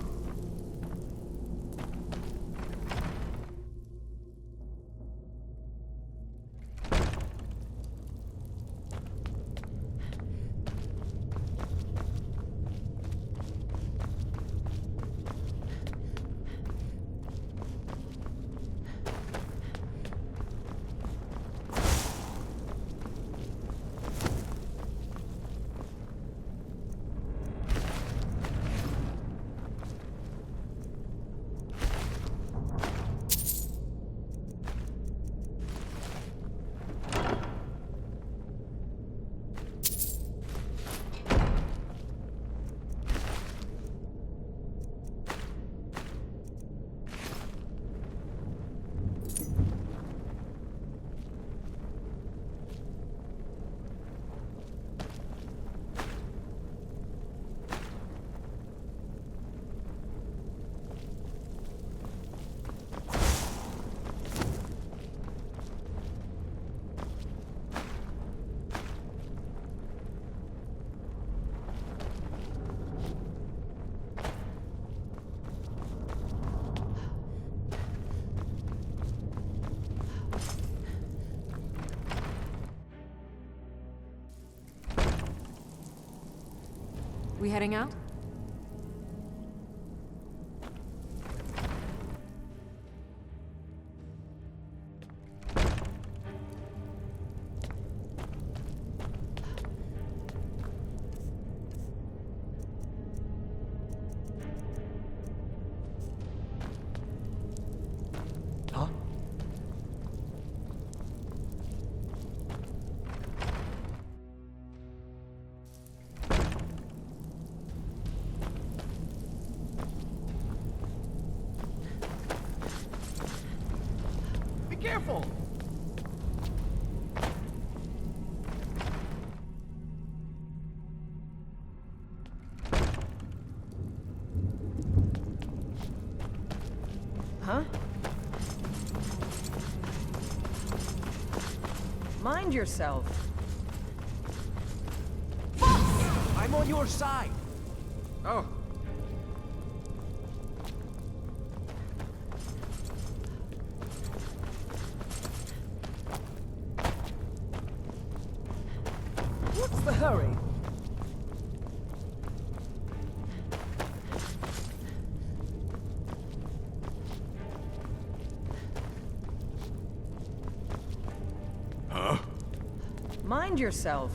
We heading out? Careful! Huh? Mind yourself. I'm on your side. Oh. What's the hurry? Huh? Mind yourself.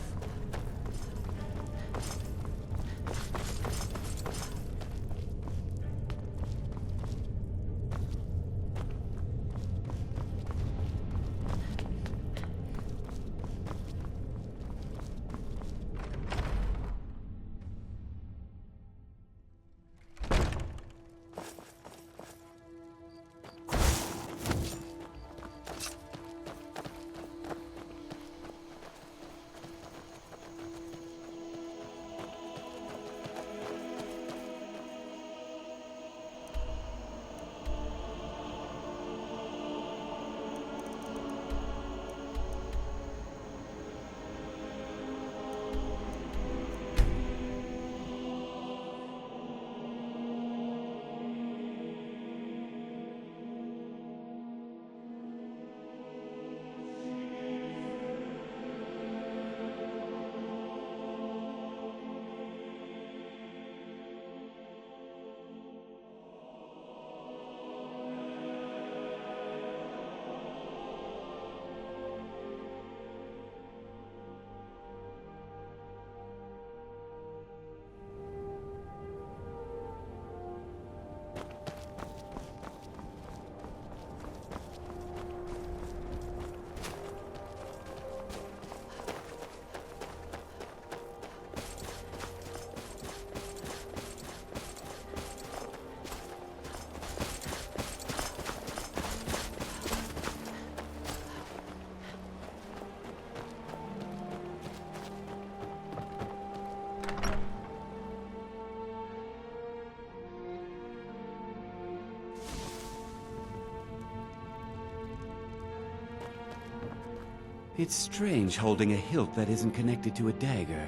It's strange holding a hilt that isn't connected to a dagger.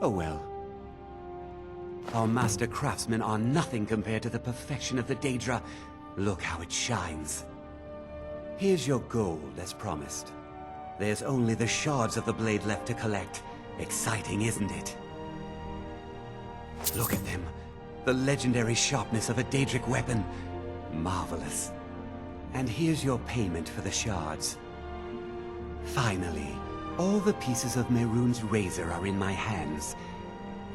Oh well. Our master craftsmen are nothing compared to the perfection of the Daedra. Look how it shines. Here's your gold, as promised. There's only the shards of the blade left to collect. Exciting, isn't it? Look at them. The legendary sharpness of a Daedric weapon. Marvelous. And here's your payment for the shards. Finally, all the pieces of Mehrunes' razor are in my hands.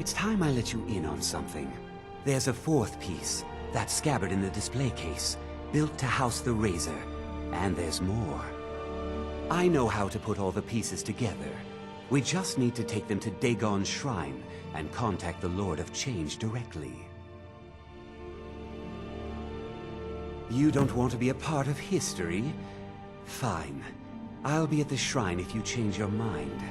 It's time I let you in on something. There's a fourth piece, that scabbard in the display case, built to house the razor. And there's more. I know how to put all the pieces together. We just need to take them to Dagon's shrine and contact the Lord of Change directly. You don't want to be a part of history? Fine. I'll be at the shrine if you change your mind.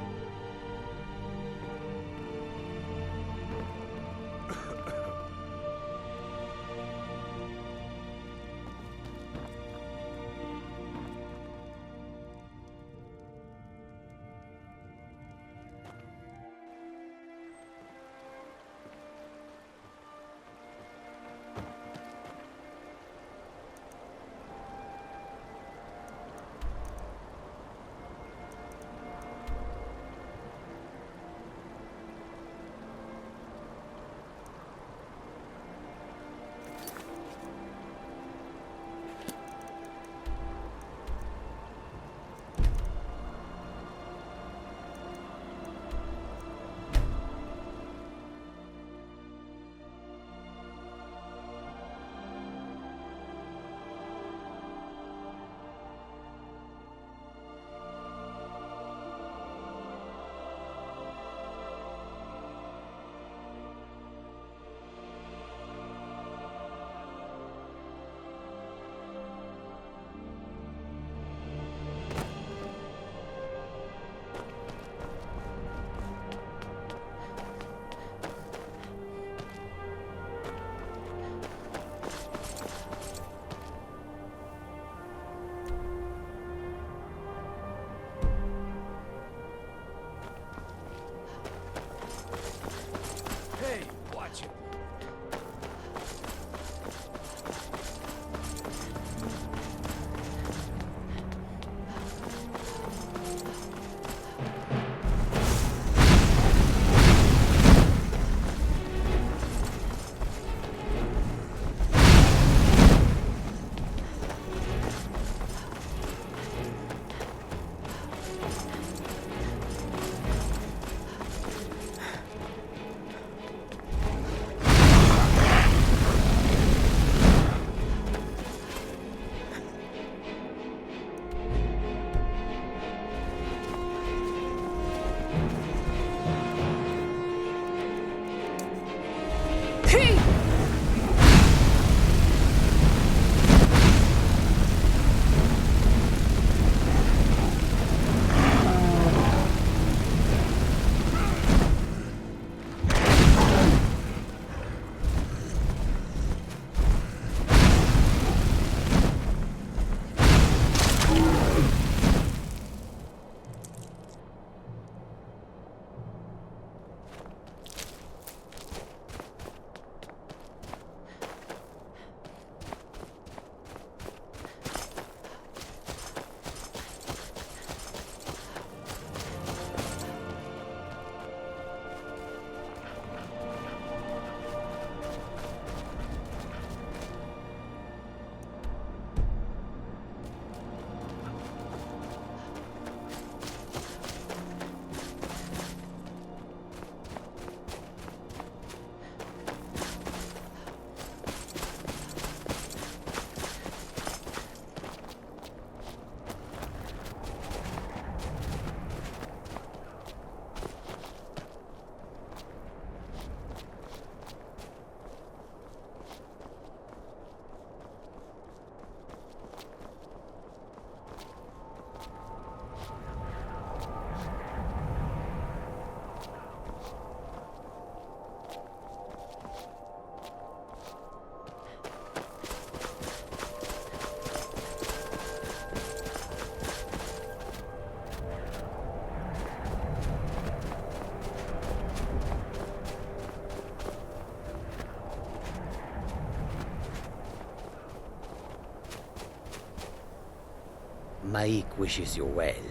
Maik wishes you well.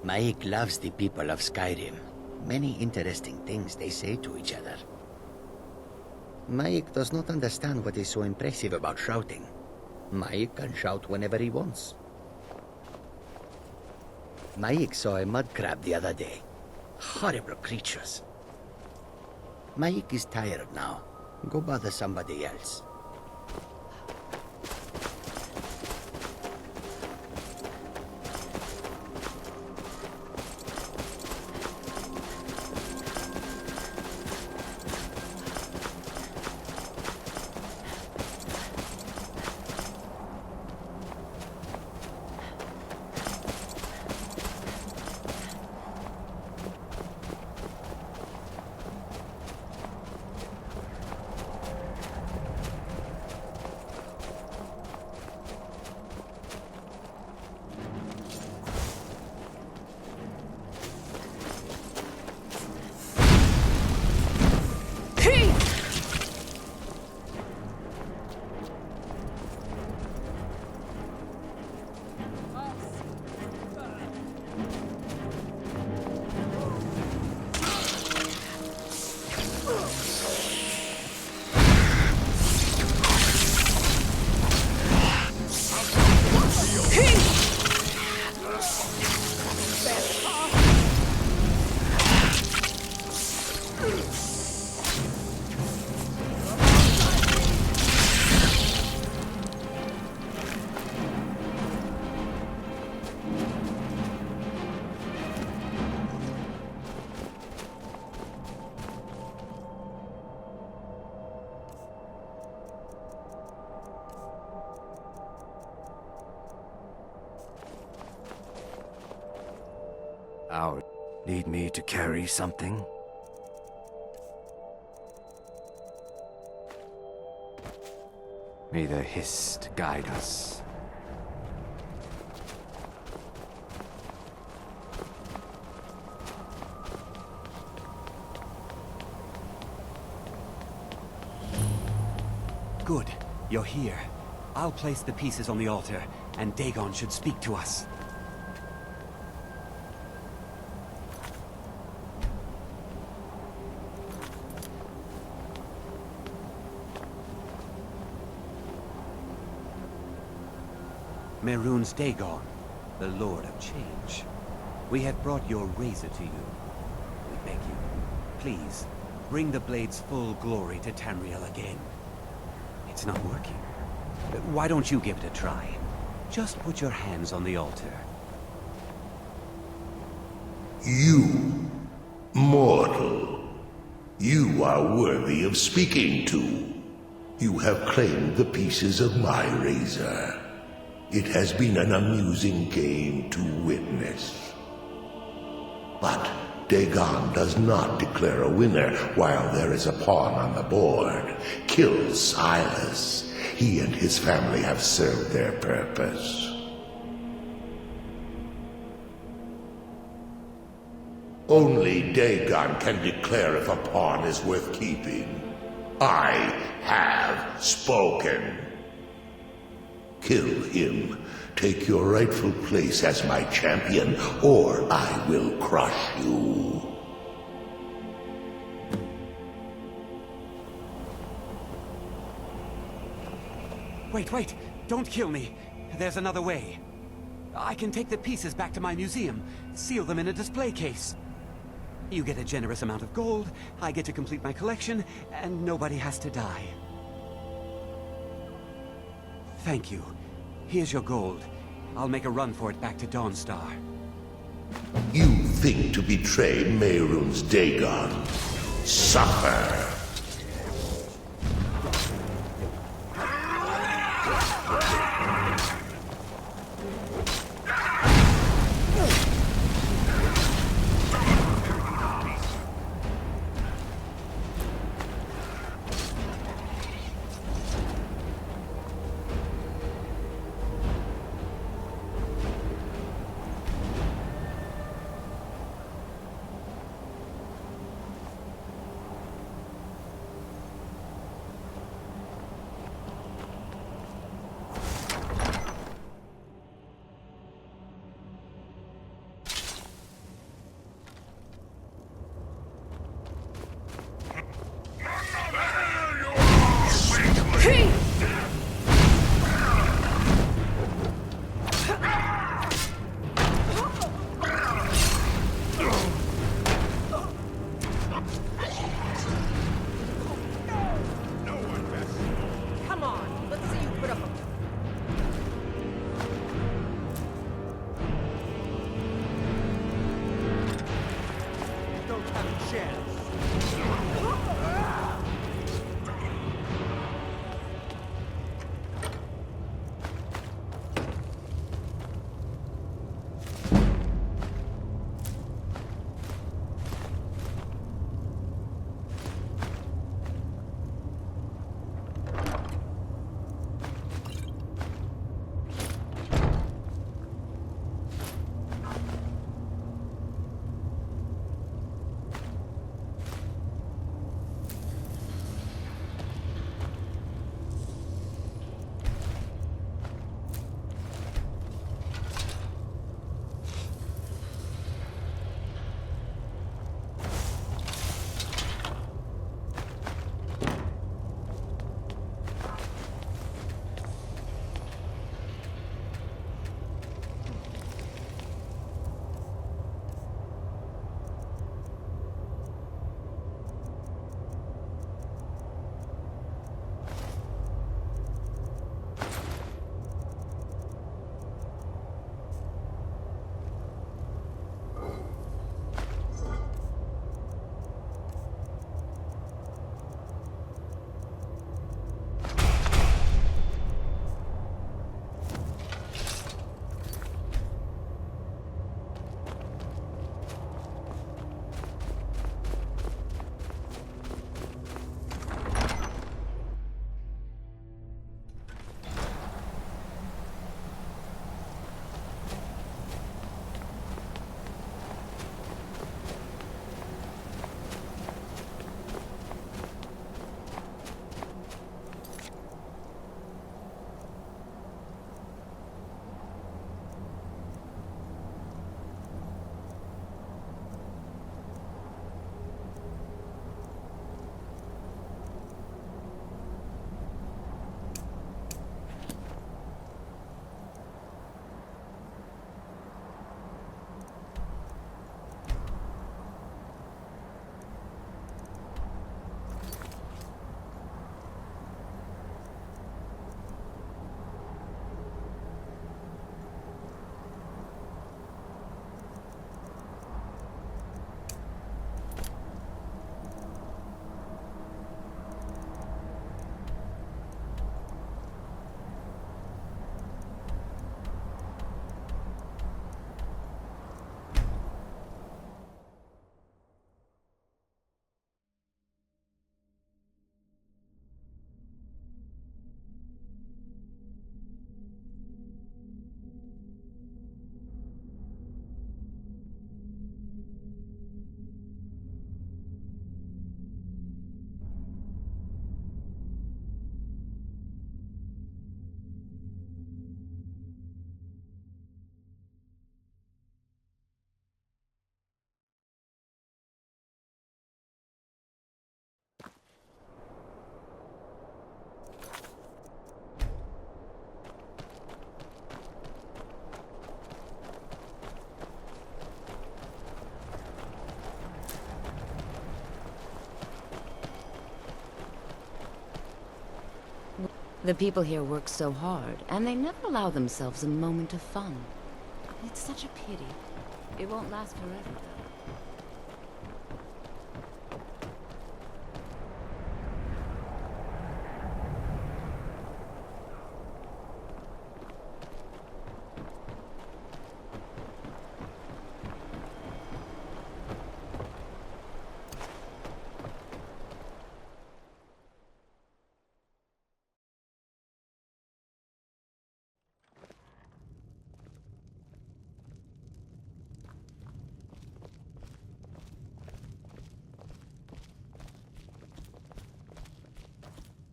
Maik loves the people of Skyrim. Many interesting things they say to each other. Maik does not understand what is so impressive about shouting. Maik can shout whenever he wants. Maik saw a mud crab the other day. Horrible creatures. Maik is tired now. Go bother somebody else. Need me to carry something? May the Hist guide us. Good. You're here. I'll place the pieces on the altar, and Dagon should speak to us. Mehrunes Dagon, the Lord of Change. We have brought your razor to you. We beg you, please, bring the blade's full glory to Tamriel again. It's not working. Why don't you give it a try? Just put your hands on the altar. You, mortal, you are worthy of speaking to. You have claimed the pieces of my razor. It has been an amusing game to witness. But Dagon does not declare a winner while there is a pawn on the board. Kill Silas. He and his family have served their purpose. Only Dagon can declare if a pawn is worth keeping. I have spoken. Kill him. Take your rightful place as my champion, or I will crush you. Wait! Don't kill me! There's another way. I can take the pieces back to my museum, seal them in a display case. You get a generous amount of gold, I get to complete my collection, and nobody has to die. Thank you. Here's your gold. I'll make a run for it back to Dawnstar. You think to betray Mehrunes Dagon. Suffer! The people here work so hard, and they never allow themselves a moment of fun. It's such a pity. It won't last forever, though.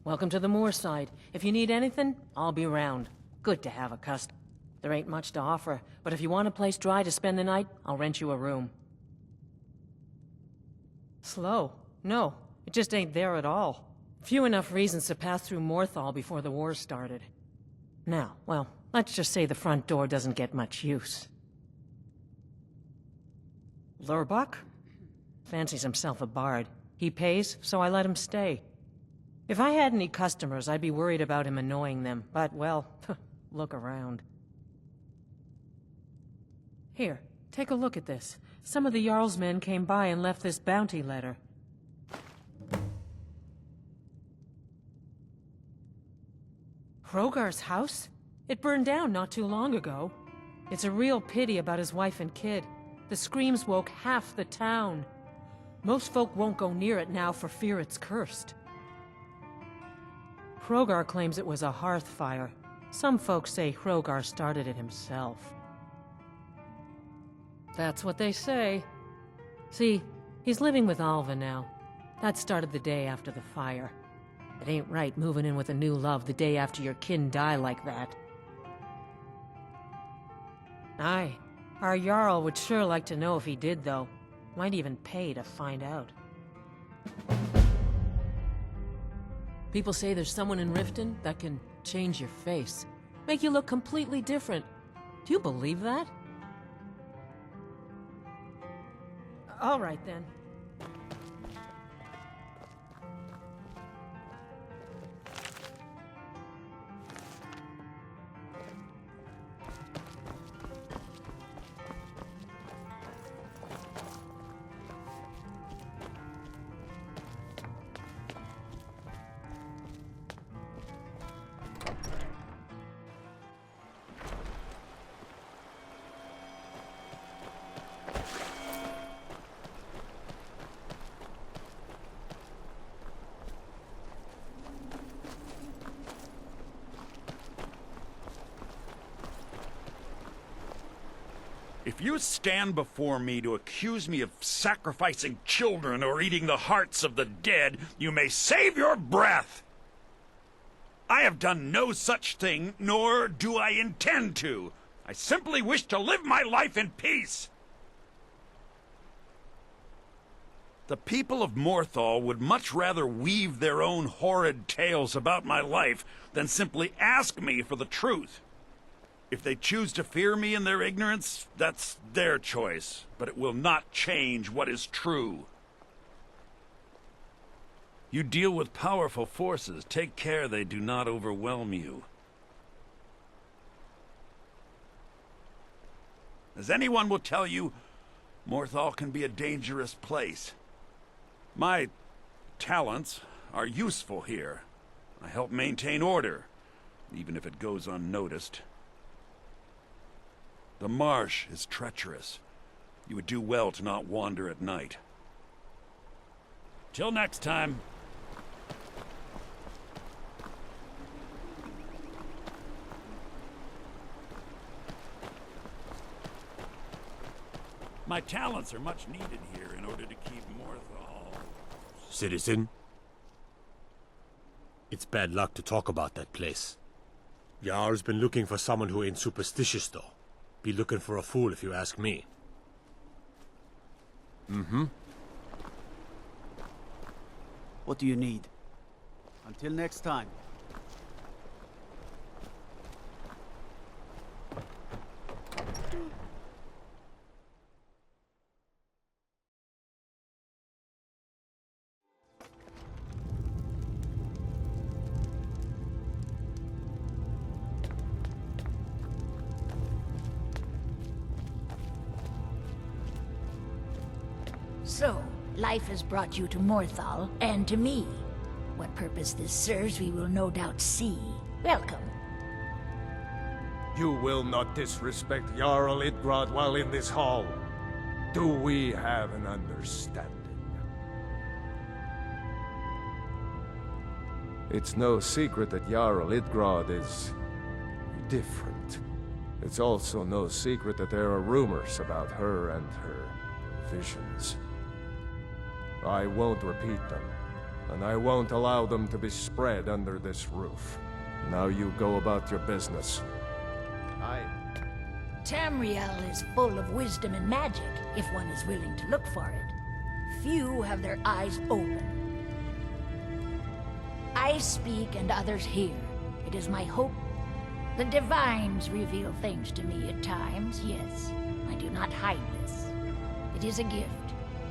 Welcome to the moorside. If you need anything, I'll be around. Good to have a customer. There ain't much to offer, but if you want a place dry to spend the night, I'll rent you a room. Slow? No, it just ain't there at all. Few enough reasons to pass through Morthal before the war started. Now, well, let's just say the front door doesn't get much use. Lurbuck? Fancies himself a bard. He pays, so I let him stay. If I had any customers, I'd be worried about him annoying them, but, well, look around. Here, take a look at this. Some of the Jarl's men came by and left this bounty letter. Hrogar's house? It burned down not too long ago. It's a real pity about his wife and kid. The screams woke half the town. Most folk won't go near it now for fear it's cursed. Hrogar claims it was a hearth fire. Some folks say Hrogar started it himself. That's what they say. See, he's living with Alva now. That started the day after the fire. It ain't right moving in with a new love the day after your kin die like that. Aye, our Jarl would sure like to know if he did, though. Might even pay to find out. People say there's someone in Riften that can change your face. Make you look completely different. Do you believe that? All right, then. If you stand before me to accuse me of sacrificing children or eating the hearts of the dead, you may save your breath. I have done no such thing, nor do I intend to. I simply wish to live my life in peace. The people of Morthal would much rather weave their own horrid tales about my life than simply ask me for the truth. If they choose to fear me in their ignorance, that's their choice, but it will not change what is true. You deal with powerful forces. Take care they do not overwhelm you. As anyone will tell you, Morthal can be a dangerous place. My talents are useful here. I help maintain order, even if it goes unnoticed. The marsh is treacherous. You would do well to not wander at night. Till next time. My talents are much needed here in order to keep Morthal. Citizen? It's bad luck to talk about that place. Jarl's been looking for someone who ain't superstitious, though. Be looking for a fool if you ask me. Mm-hmm. What do you need? Until next time. So, life has brought you to Morthal, and to me. What purpose this serves, we will no doubt see. Welcome. You will not disrespect Jarl Idgrod while in this hall. Do we have an understanding? It's no secret that Jarl Idgrod is different. It's also no secret that there are rumors about her and her visions. I won't repeat them, and I won't allow them to be spread under this roof. Now you go about your business. Tamriel is full of wisdom and magic, if one is willing to look for it. Few have their eyes open. I speak and others hear. It is my hope. The divines reveal things to me at times, yes. I do not hide this. It is a gift.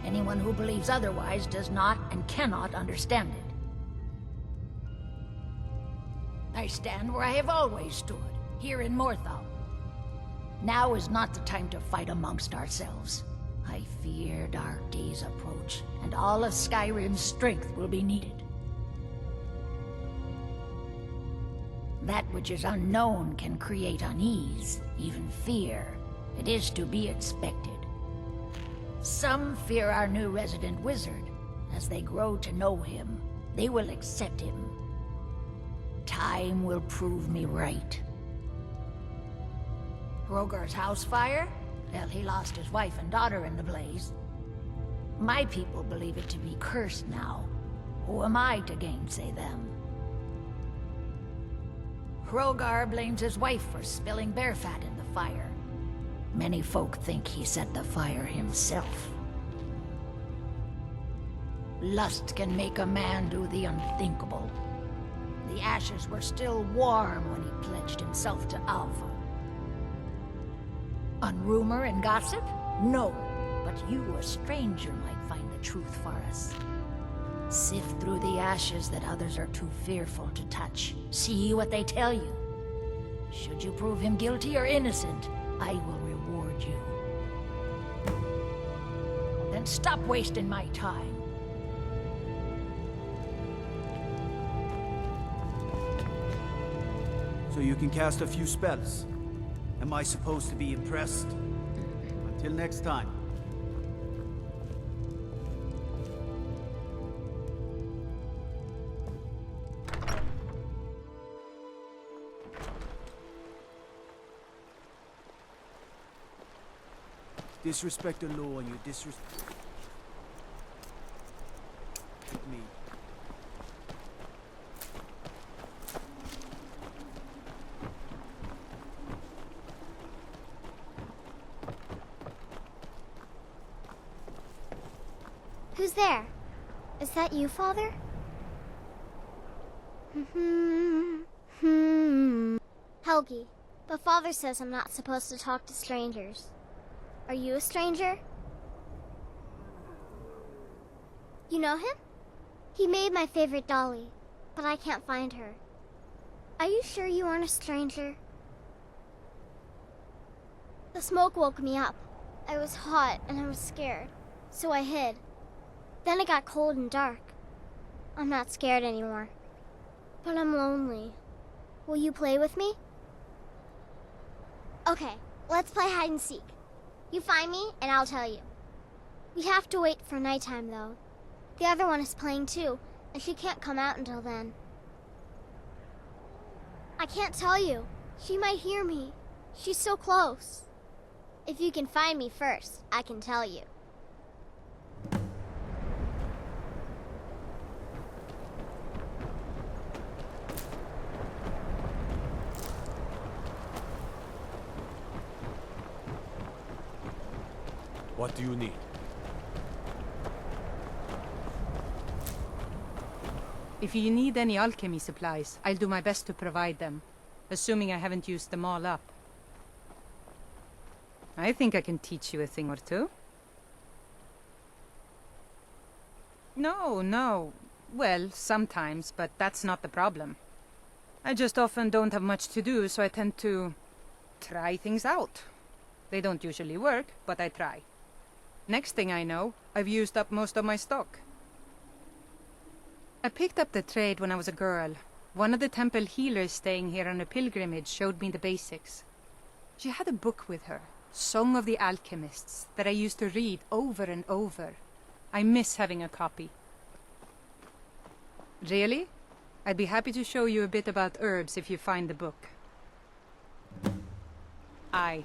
Anyone who believes otherwise does not and cannot understand it. I stand where I have always stood, here in Morthal. Now is not the time to fight amongst ourselves. I fear dark days approach, and all of Skyrim's strength will be needed. That which is unknown can create unease, even fear. It is to be expected. Some fear our new resident wizard. As they grow to know him, they will accept him. Time will prove me right. Rogar's house fire? Well, he lost his wife and daughter in the blaze. My people believe it to be cursed now. Who am I to gainsay them? Rogar blames his wife for spilling bear fat in the fire. Many folk think he set the fire himself. Lust can make a man do the unthinkable. The ashes were still warm when he pledged himself to Alpha. On rumor and gossip? No, but you, a stranger, might find the truth for us. Sift through the ashes that others are too fearful to touch. See what they tell you. Should you prove him guilty or innocent, I will reward you. Then stop wasting my time. So you can cast a few spells. Am I supposed to be impressed? Until next time. Disrespect the law and you disrespect me. Who's there? Is that you, Father? Helgi, but Father says I'm not supposed to talk to strangers. Are you a stranger? You know him? He made my favorite dolly, but I can't find her. Are you sure you aren't a stranger? The smoke woke me up. I was hot and I was scared, so I hid. Then it got cold and dark. I'm not scared anymore, but I'm lonely. Will you play with me? Okay, let's play hide and seek. You find me, and I'll tell you. We have to wait for nighttime, though. The other one is playing too, and she can't come out until then. I can't tell you. She might hear me. She's so close. If you can find me first, I can tell you. What do you need? If you need any alchemy supplies, I'll do my best to provide them, assuming I haven't used them all up. I think I can teach you a thing or two. No. Well, sometimes, but that's not the problem. I just often don't have much to do, so I tend to try things out. They don't usually work, but I try. Next thing I know, I've used up most of my stock. I picked up the trade when I was a girl. One of the temple healers staying here on a pilgrimage showed me the basics. She had a book with her, Song of the Alchemists, that I used to read over and over. I miss having a copy. Really? I'd be happy to show you a bit about herbs if you find the book. Aye.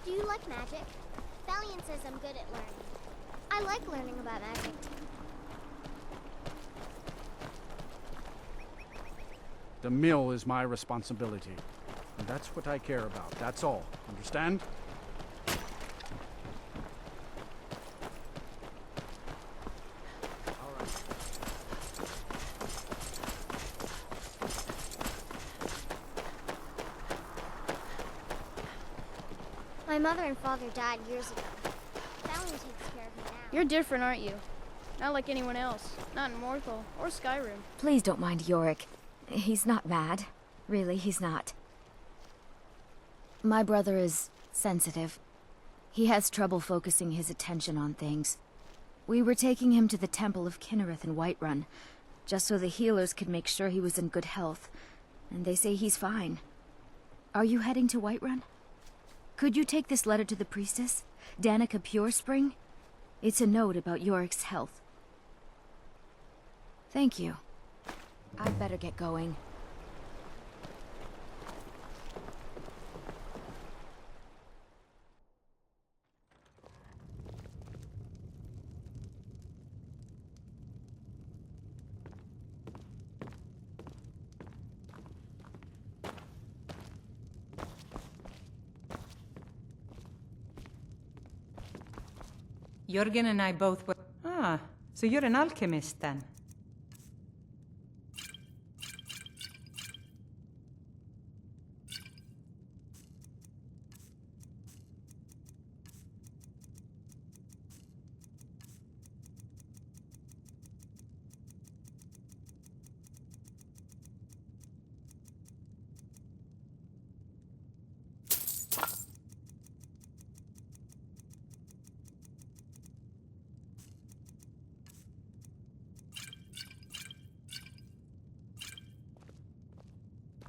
Do you like magic? Valiant says I'm good at learning. I like learning about magic. The mill is my responsibility. And that's what I care about. That's all. Understand? My mother and father died years ago. Valiant takes care of me now. You're different, aren't you? Not like anyone else. Not in Morthal or Skyrim. Please don't mind Yorick. He's not mad. Really, he's not. My brother is sensitive. He has trouble focusing his attention on things. We were taking him to the Temple of Kinnereth in Whiterun, just so the healers could make sure he was in good health. And they say he's fine. Are you heading to Whiterun? Could you take this letter to the priestess, Danica Purespring? It's a note about Yorick's health. Thank you. I'd better get going. Jörgen and I both were... Ah, so you're an alchemist then?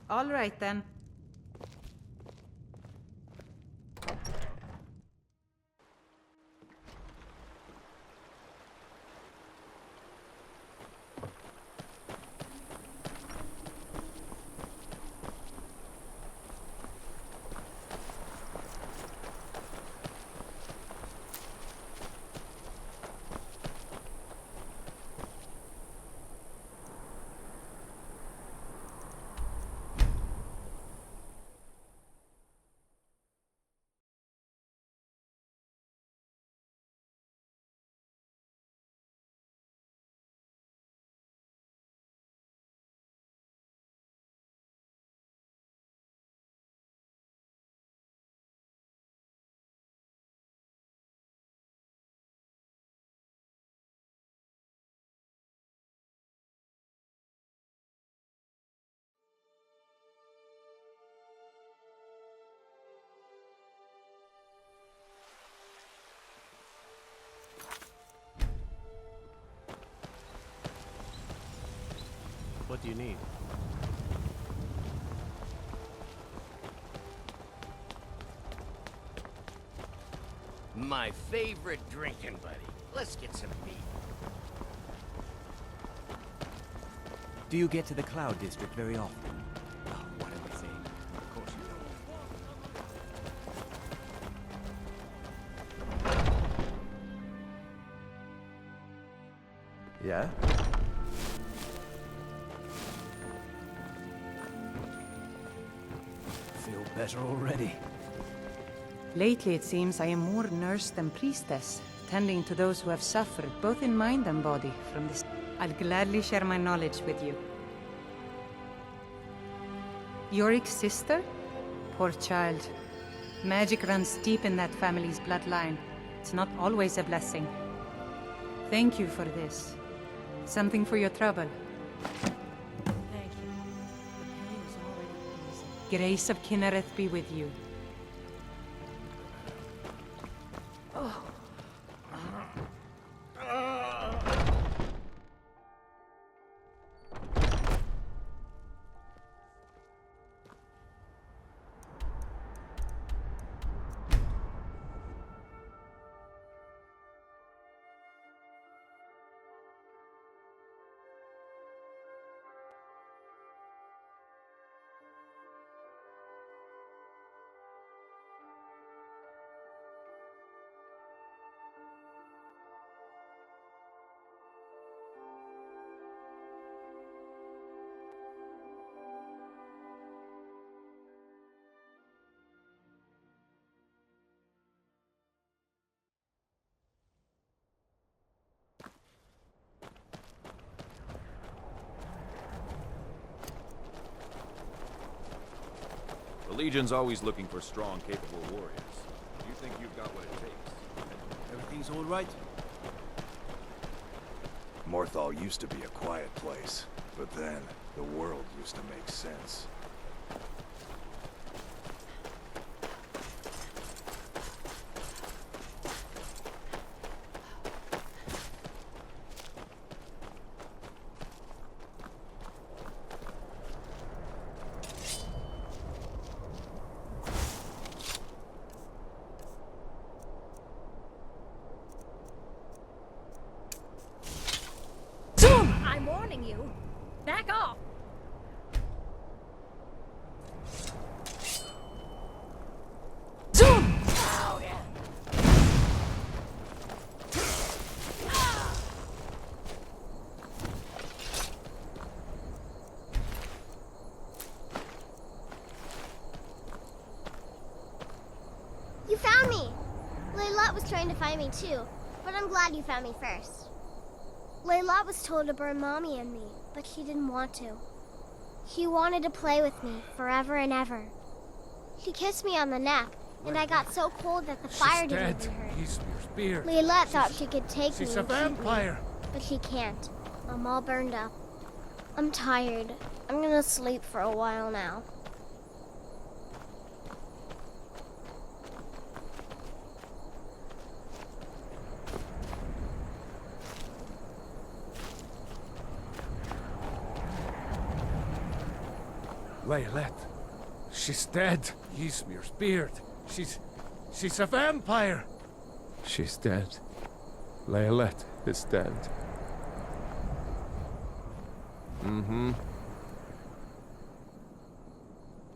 All right, then. What do you need? My favorite drinking buddy. Let's get some meat. Do you get to the Cloud District very often? Oh, what am I saying? Of course you Yeah? Feel better already. Lately, it seems I am more nurse than priestess, tending to those who have suffered, both in mind and body, from this. I'll gladly share my knowledge with you. Yorick's sister? Poor child. Magic runs deep in that family's bloodline. It's not always a blessing. Thank you for this. Something for your trouble. Thank you. The pain is already easing. Grace of Kinnereth be with you. The Legion's always looking for strong, capable warriors. You think you've got what it takes? Everything's all right? Morthal used to be a quiet place, but then the world used to make sense. I'm warning you. Back off. Zoom! You found me! Layla was trying to find me too, but I'm glad you found me first. Layla was told to burn Mommy and me, but he didn't want to. He wanted to play with me forever and ever. He kissed me on the neck, and I got so cold that the fire didn't even hurt. He's your spear. Layla thought she could take me She's a and keep vampire. me, but she can't. I'm all burned up. I'm tired. I'm gonna sleep for a while now. Laylet. She's dead. Ysmir's beard. She's a vampire. She's dead. Laylet is dead. Mm-hmm.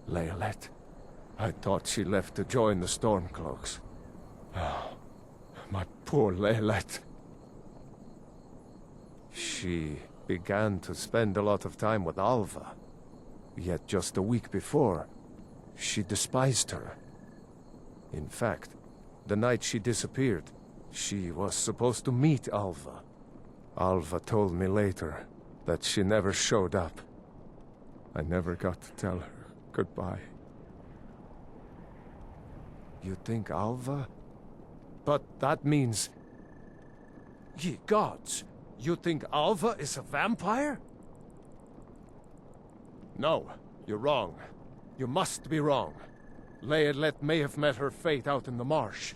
Laylet. I thought she left to join the Stormcloaks. Oh, my poor Laylet. She began to spend a lot of time with Alva. Yet just a week before, she despised her. In fact, the night she disappeared, she was supposed to meet Alva. Alva told me later that she never showed up. I never got to tell her goodbye. You think Alva? But that means... Ye gods! You think Alva is a vampire? No, you're wrong. You must be wrong. Laylet may have met her fate out in the marsh.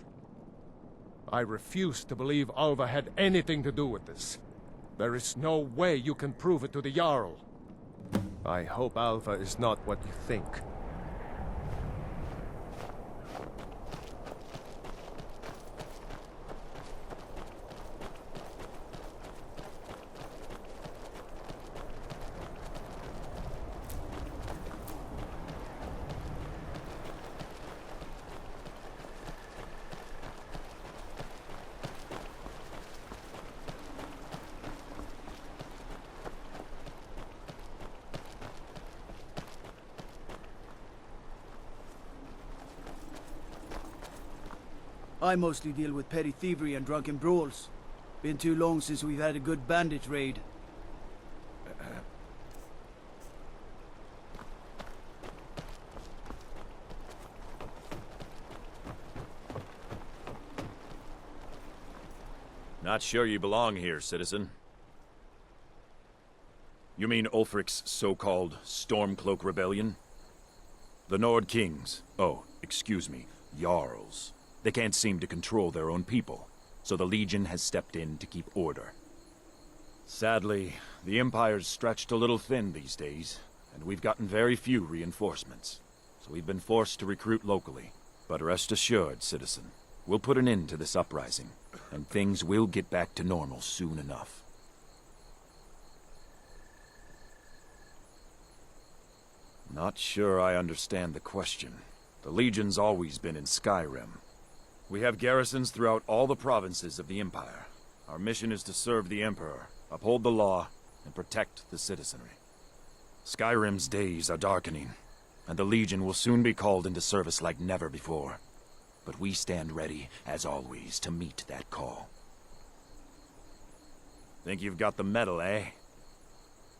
I refuse to believe Alva had anything to do with this. There is no way you can prove it to the Jarl. I hope Alva is not what you think. I mostly deal with petty thievery and drunken brawls. Been too long since we've had a good bandit raid. Not sure you belong here, citizen. You mean Ulfric's so-called Stormcloak Rebellion? The Nord Kings, oh, excuse me, Jarls. They can't seem to control their own people, so the Legion has stepped in to keep order. Sadly, the Empire's stretched a little thin these days, and we've gotten very few reinforcements, so we've been forced to recruit locally. But rest assured, citizen, we'll put an end to this uprising, and things will get back to normal soon enough. Not sure I understand the question. The Legion's always been in Skyrim. We have garrisons throughout all the provinces of the Empire. Our mission is to serve the Emperor, uphold the law, and protect the citizenry. Skyrim's days are darkening, and the Legion will soon be called into service like never before. But we stand ready, as always, to meet that call. Think you've got the mettle, eh?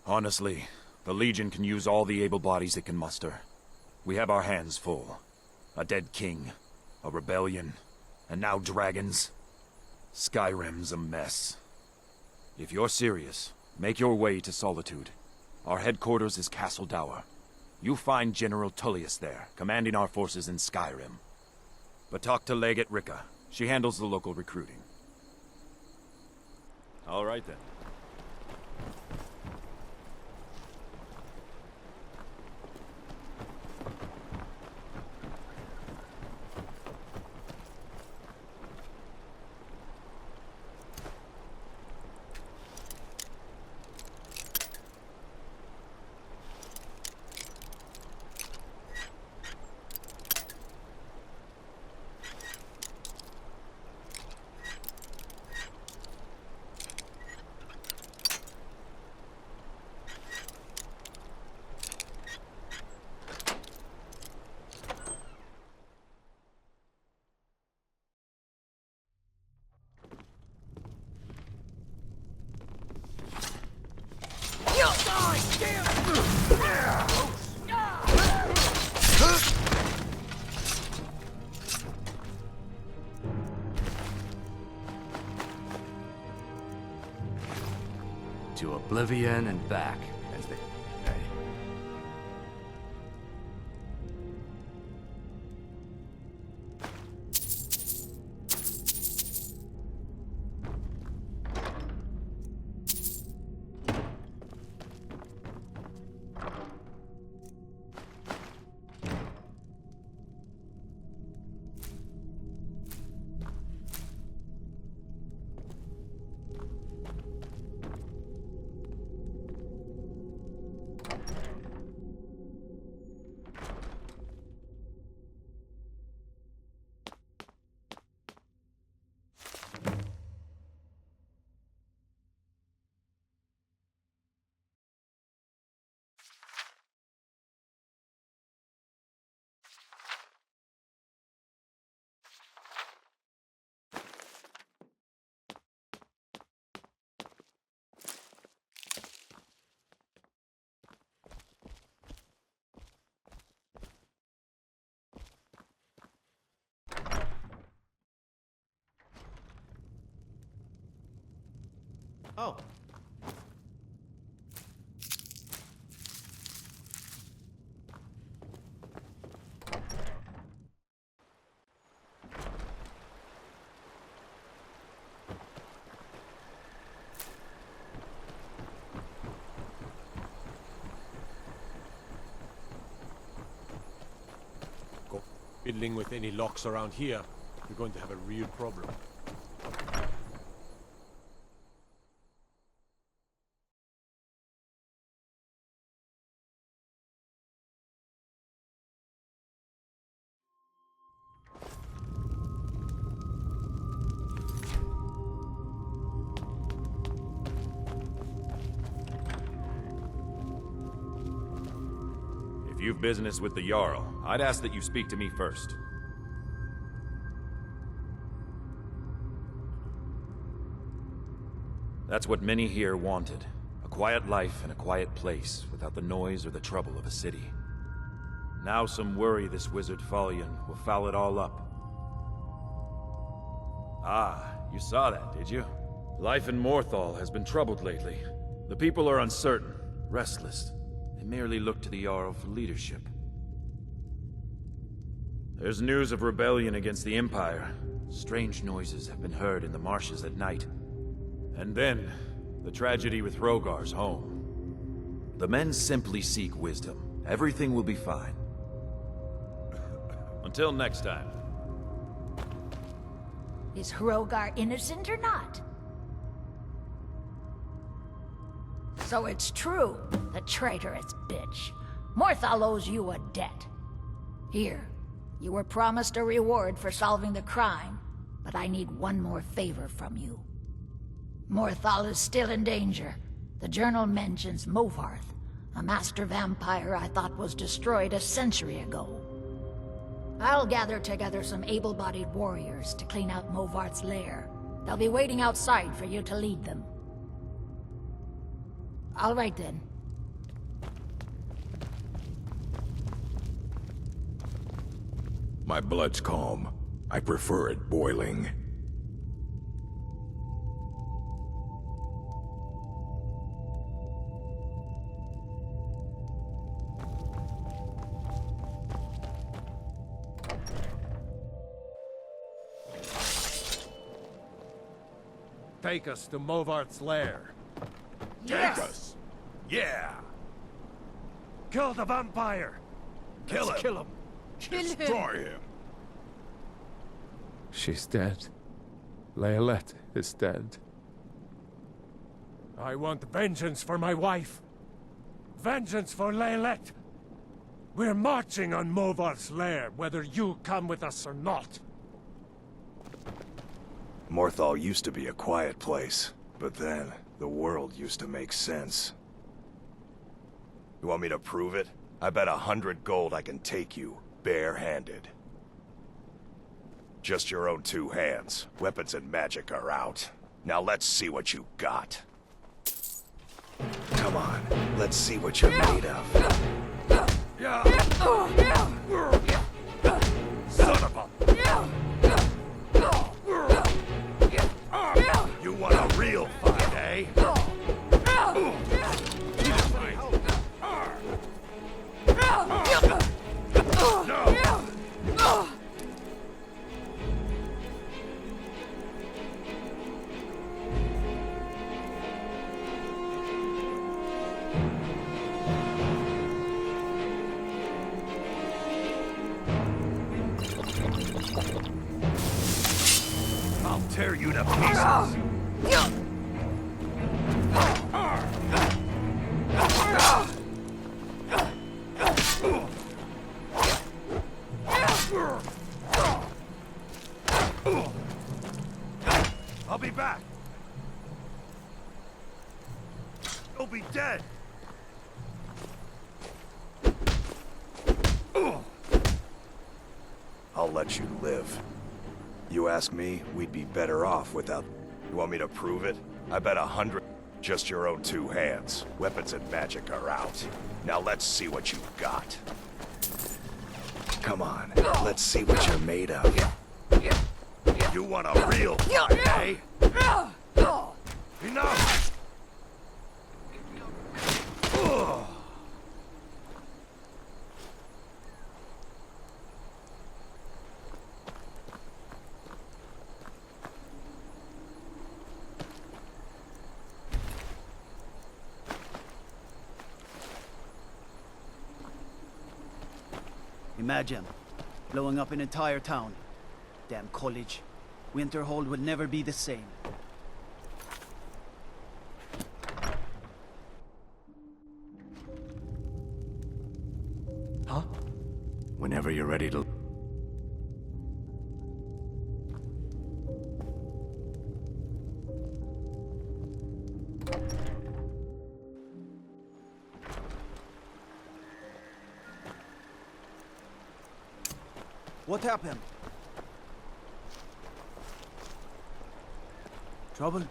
Honestly, the Legion can use all the able bodies it can muster. We have our hands full. A dead king, a rebellion, and now dragons. Skyrim's a mess. If you're serious, make your way to Solitude. Our headquarters is Castle Dower. You'll find General Tullius there, commanding our forces in Skyrim. But talk to Legate Ricka. She handles the local recruiting. All right then. To oblivion and back, as they say. Oh. Go fiddling with any locks around here, you're going to have a real problem. If you've business with the Jarl, I'd ask that you speak to me first. That's what many here wanted. A quiet life in a quiet place, without the noise or the trouble of a city. Now some worry this wizard Fallion will foul it all up. Ah, you saw that, did you? Life in Morthal has been troubled lately. The people are uncertain, restless. They merely look to the Jarl for leadership. There's news of rebellion against the Empire. Strange noises have been heard in the marshes at night. And then, the tragedy with Rogar's home. The men simply seek wisdom. Everything will be fine. Until next time. Is Hrogar innocent or not? So it's true, the traitorous bitch. Morthal owes you a debt. Here, you were promised a reward for solving the crime, but I need one more favor from you. Morthal is still in danger. The journal mentions Movarth, a master vampire I thought was destroyed a century ago. I'll gather together some able-bodied warriors to clean out Movarth's lair. They'll be waiting outside for you to lead them. All right then. My blood's calm. I prefer it boiling. Take us to Movarth's lair. Take us! Yeah! Kill the vampire! Kill him! Kill him! Destroy him! She's dead. Leolette is dead. I want vengeance for my wife. Vengeance for Leolette. We're marching on Movarth's lair, whether you come with us or not. Morthal used to be a quiet place, but then the world used to make sense. You want me to prove it? I bet 100 gold I can take you, bare-handed. Just your own 2 hands. Weapons and magic are out. Now let's see what you got. Come on, let's see what you're made of. Son of a... You want a real fight, eh? I'll tear you to pieces. I'll be back. You'll be dead. I'll let you live. You ask me, we'd be better off without... You want me to prove it? I bet 100... Just your own 2 hands. Weapons and magic are out. Now let's see what you've got. Come on, let's see what you're made of. You want a real fight, eh? Enough! Imagine blowing up an entire town. Damn college. Winterhold will never be the same. Huh? Whenever you're ready to... What happened? Trouble?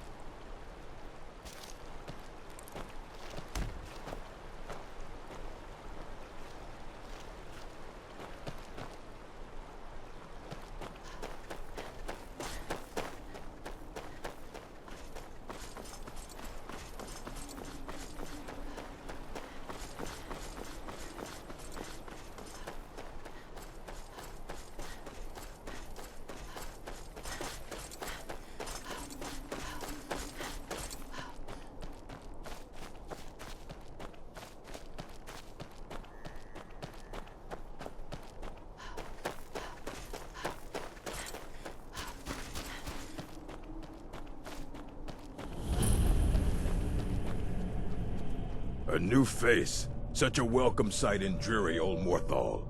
A new face. Such a welcome sight in dreary old Morthal.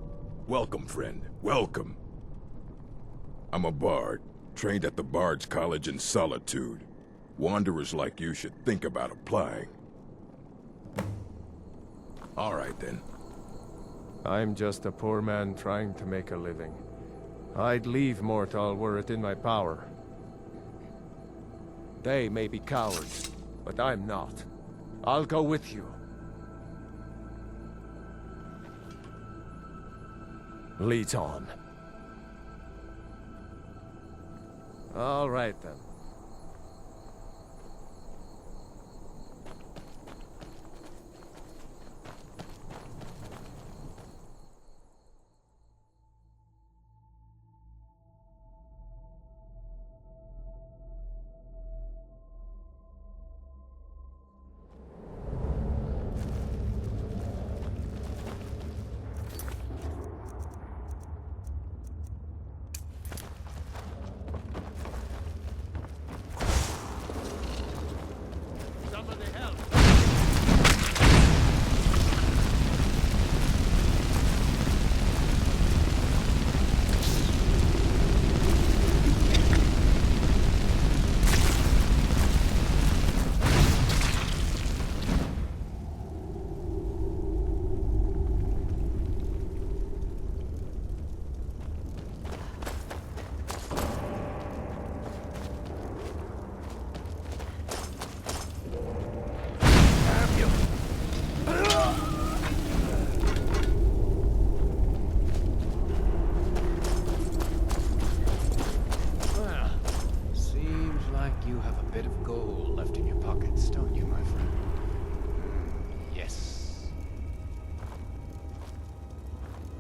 Welcome, friend. Welcome. I'm a bard, trained at the Bard's College in Solitude. Wanderers like you should think about applying. All right, then. I'm just a poor man trying to make a living. I'd leave Mortal were it in my power. They may be cowards, but I'm not. I'll go with you. Lead on. All right, then.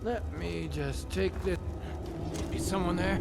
Let me just take this. Is someone there?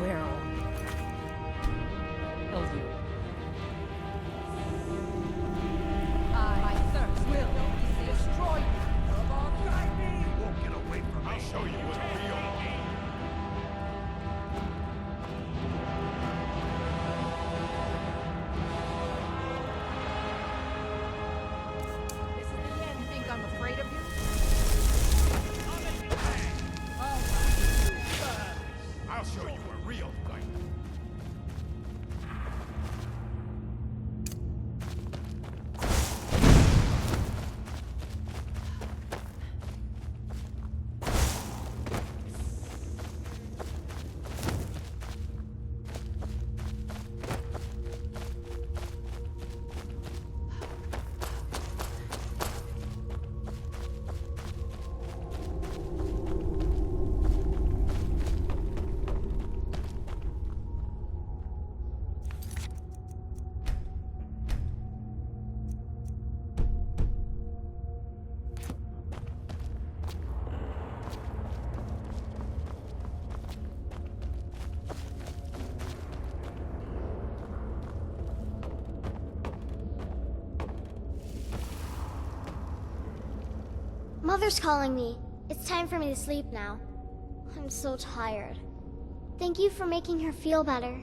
Guerrero. LU. I thirst will destroy you. Won't get away from me. I'll show you what's real. This is the end. You think I'm afraid of you? I'll show you a real fight. Mother's calling me. It's time for me to sleep now. I'm so tired. Thank you for making her feel better.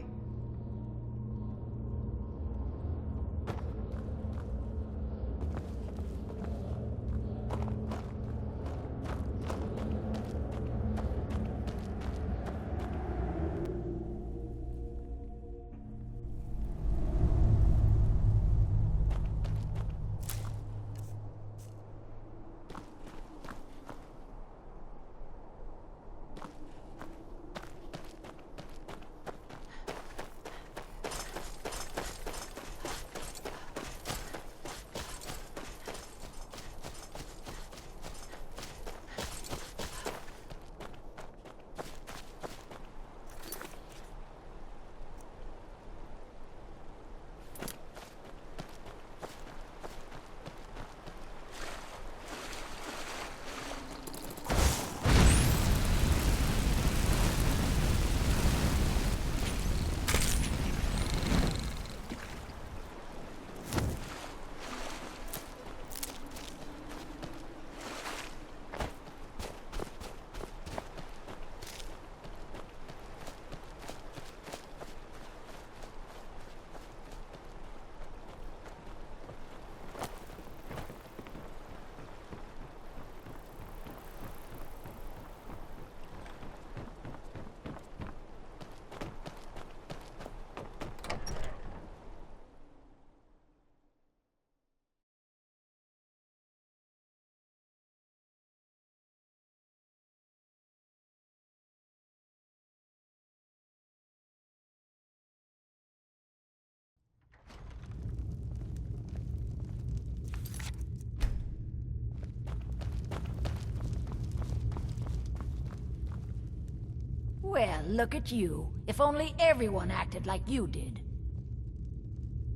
Well, look at you. If only everyone acted like you did.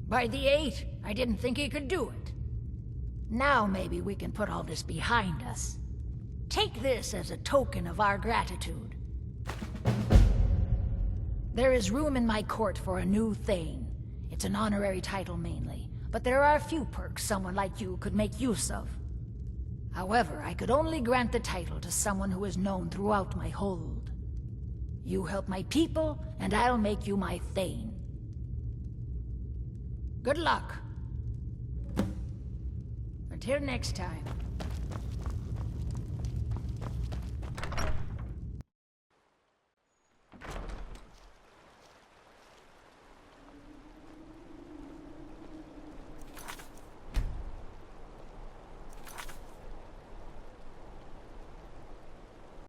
By the 8, I didn't think he could do it. Now maybe we can put all this behind us. Take this as a token of our gratitude. There is room in my court for a new Thane. It's an honorary title mainly, but there are a few perks someone like you could make use of. However, I could only grant the title to someone who is known throughout my hold. You help my people, and I'll make you my Thane. Good luck. Until next time.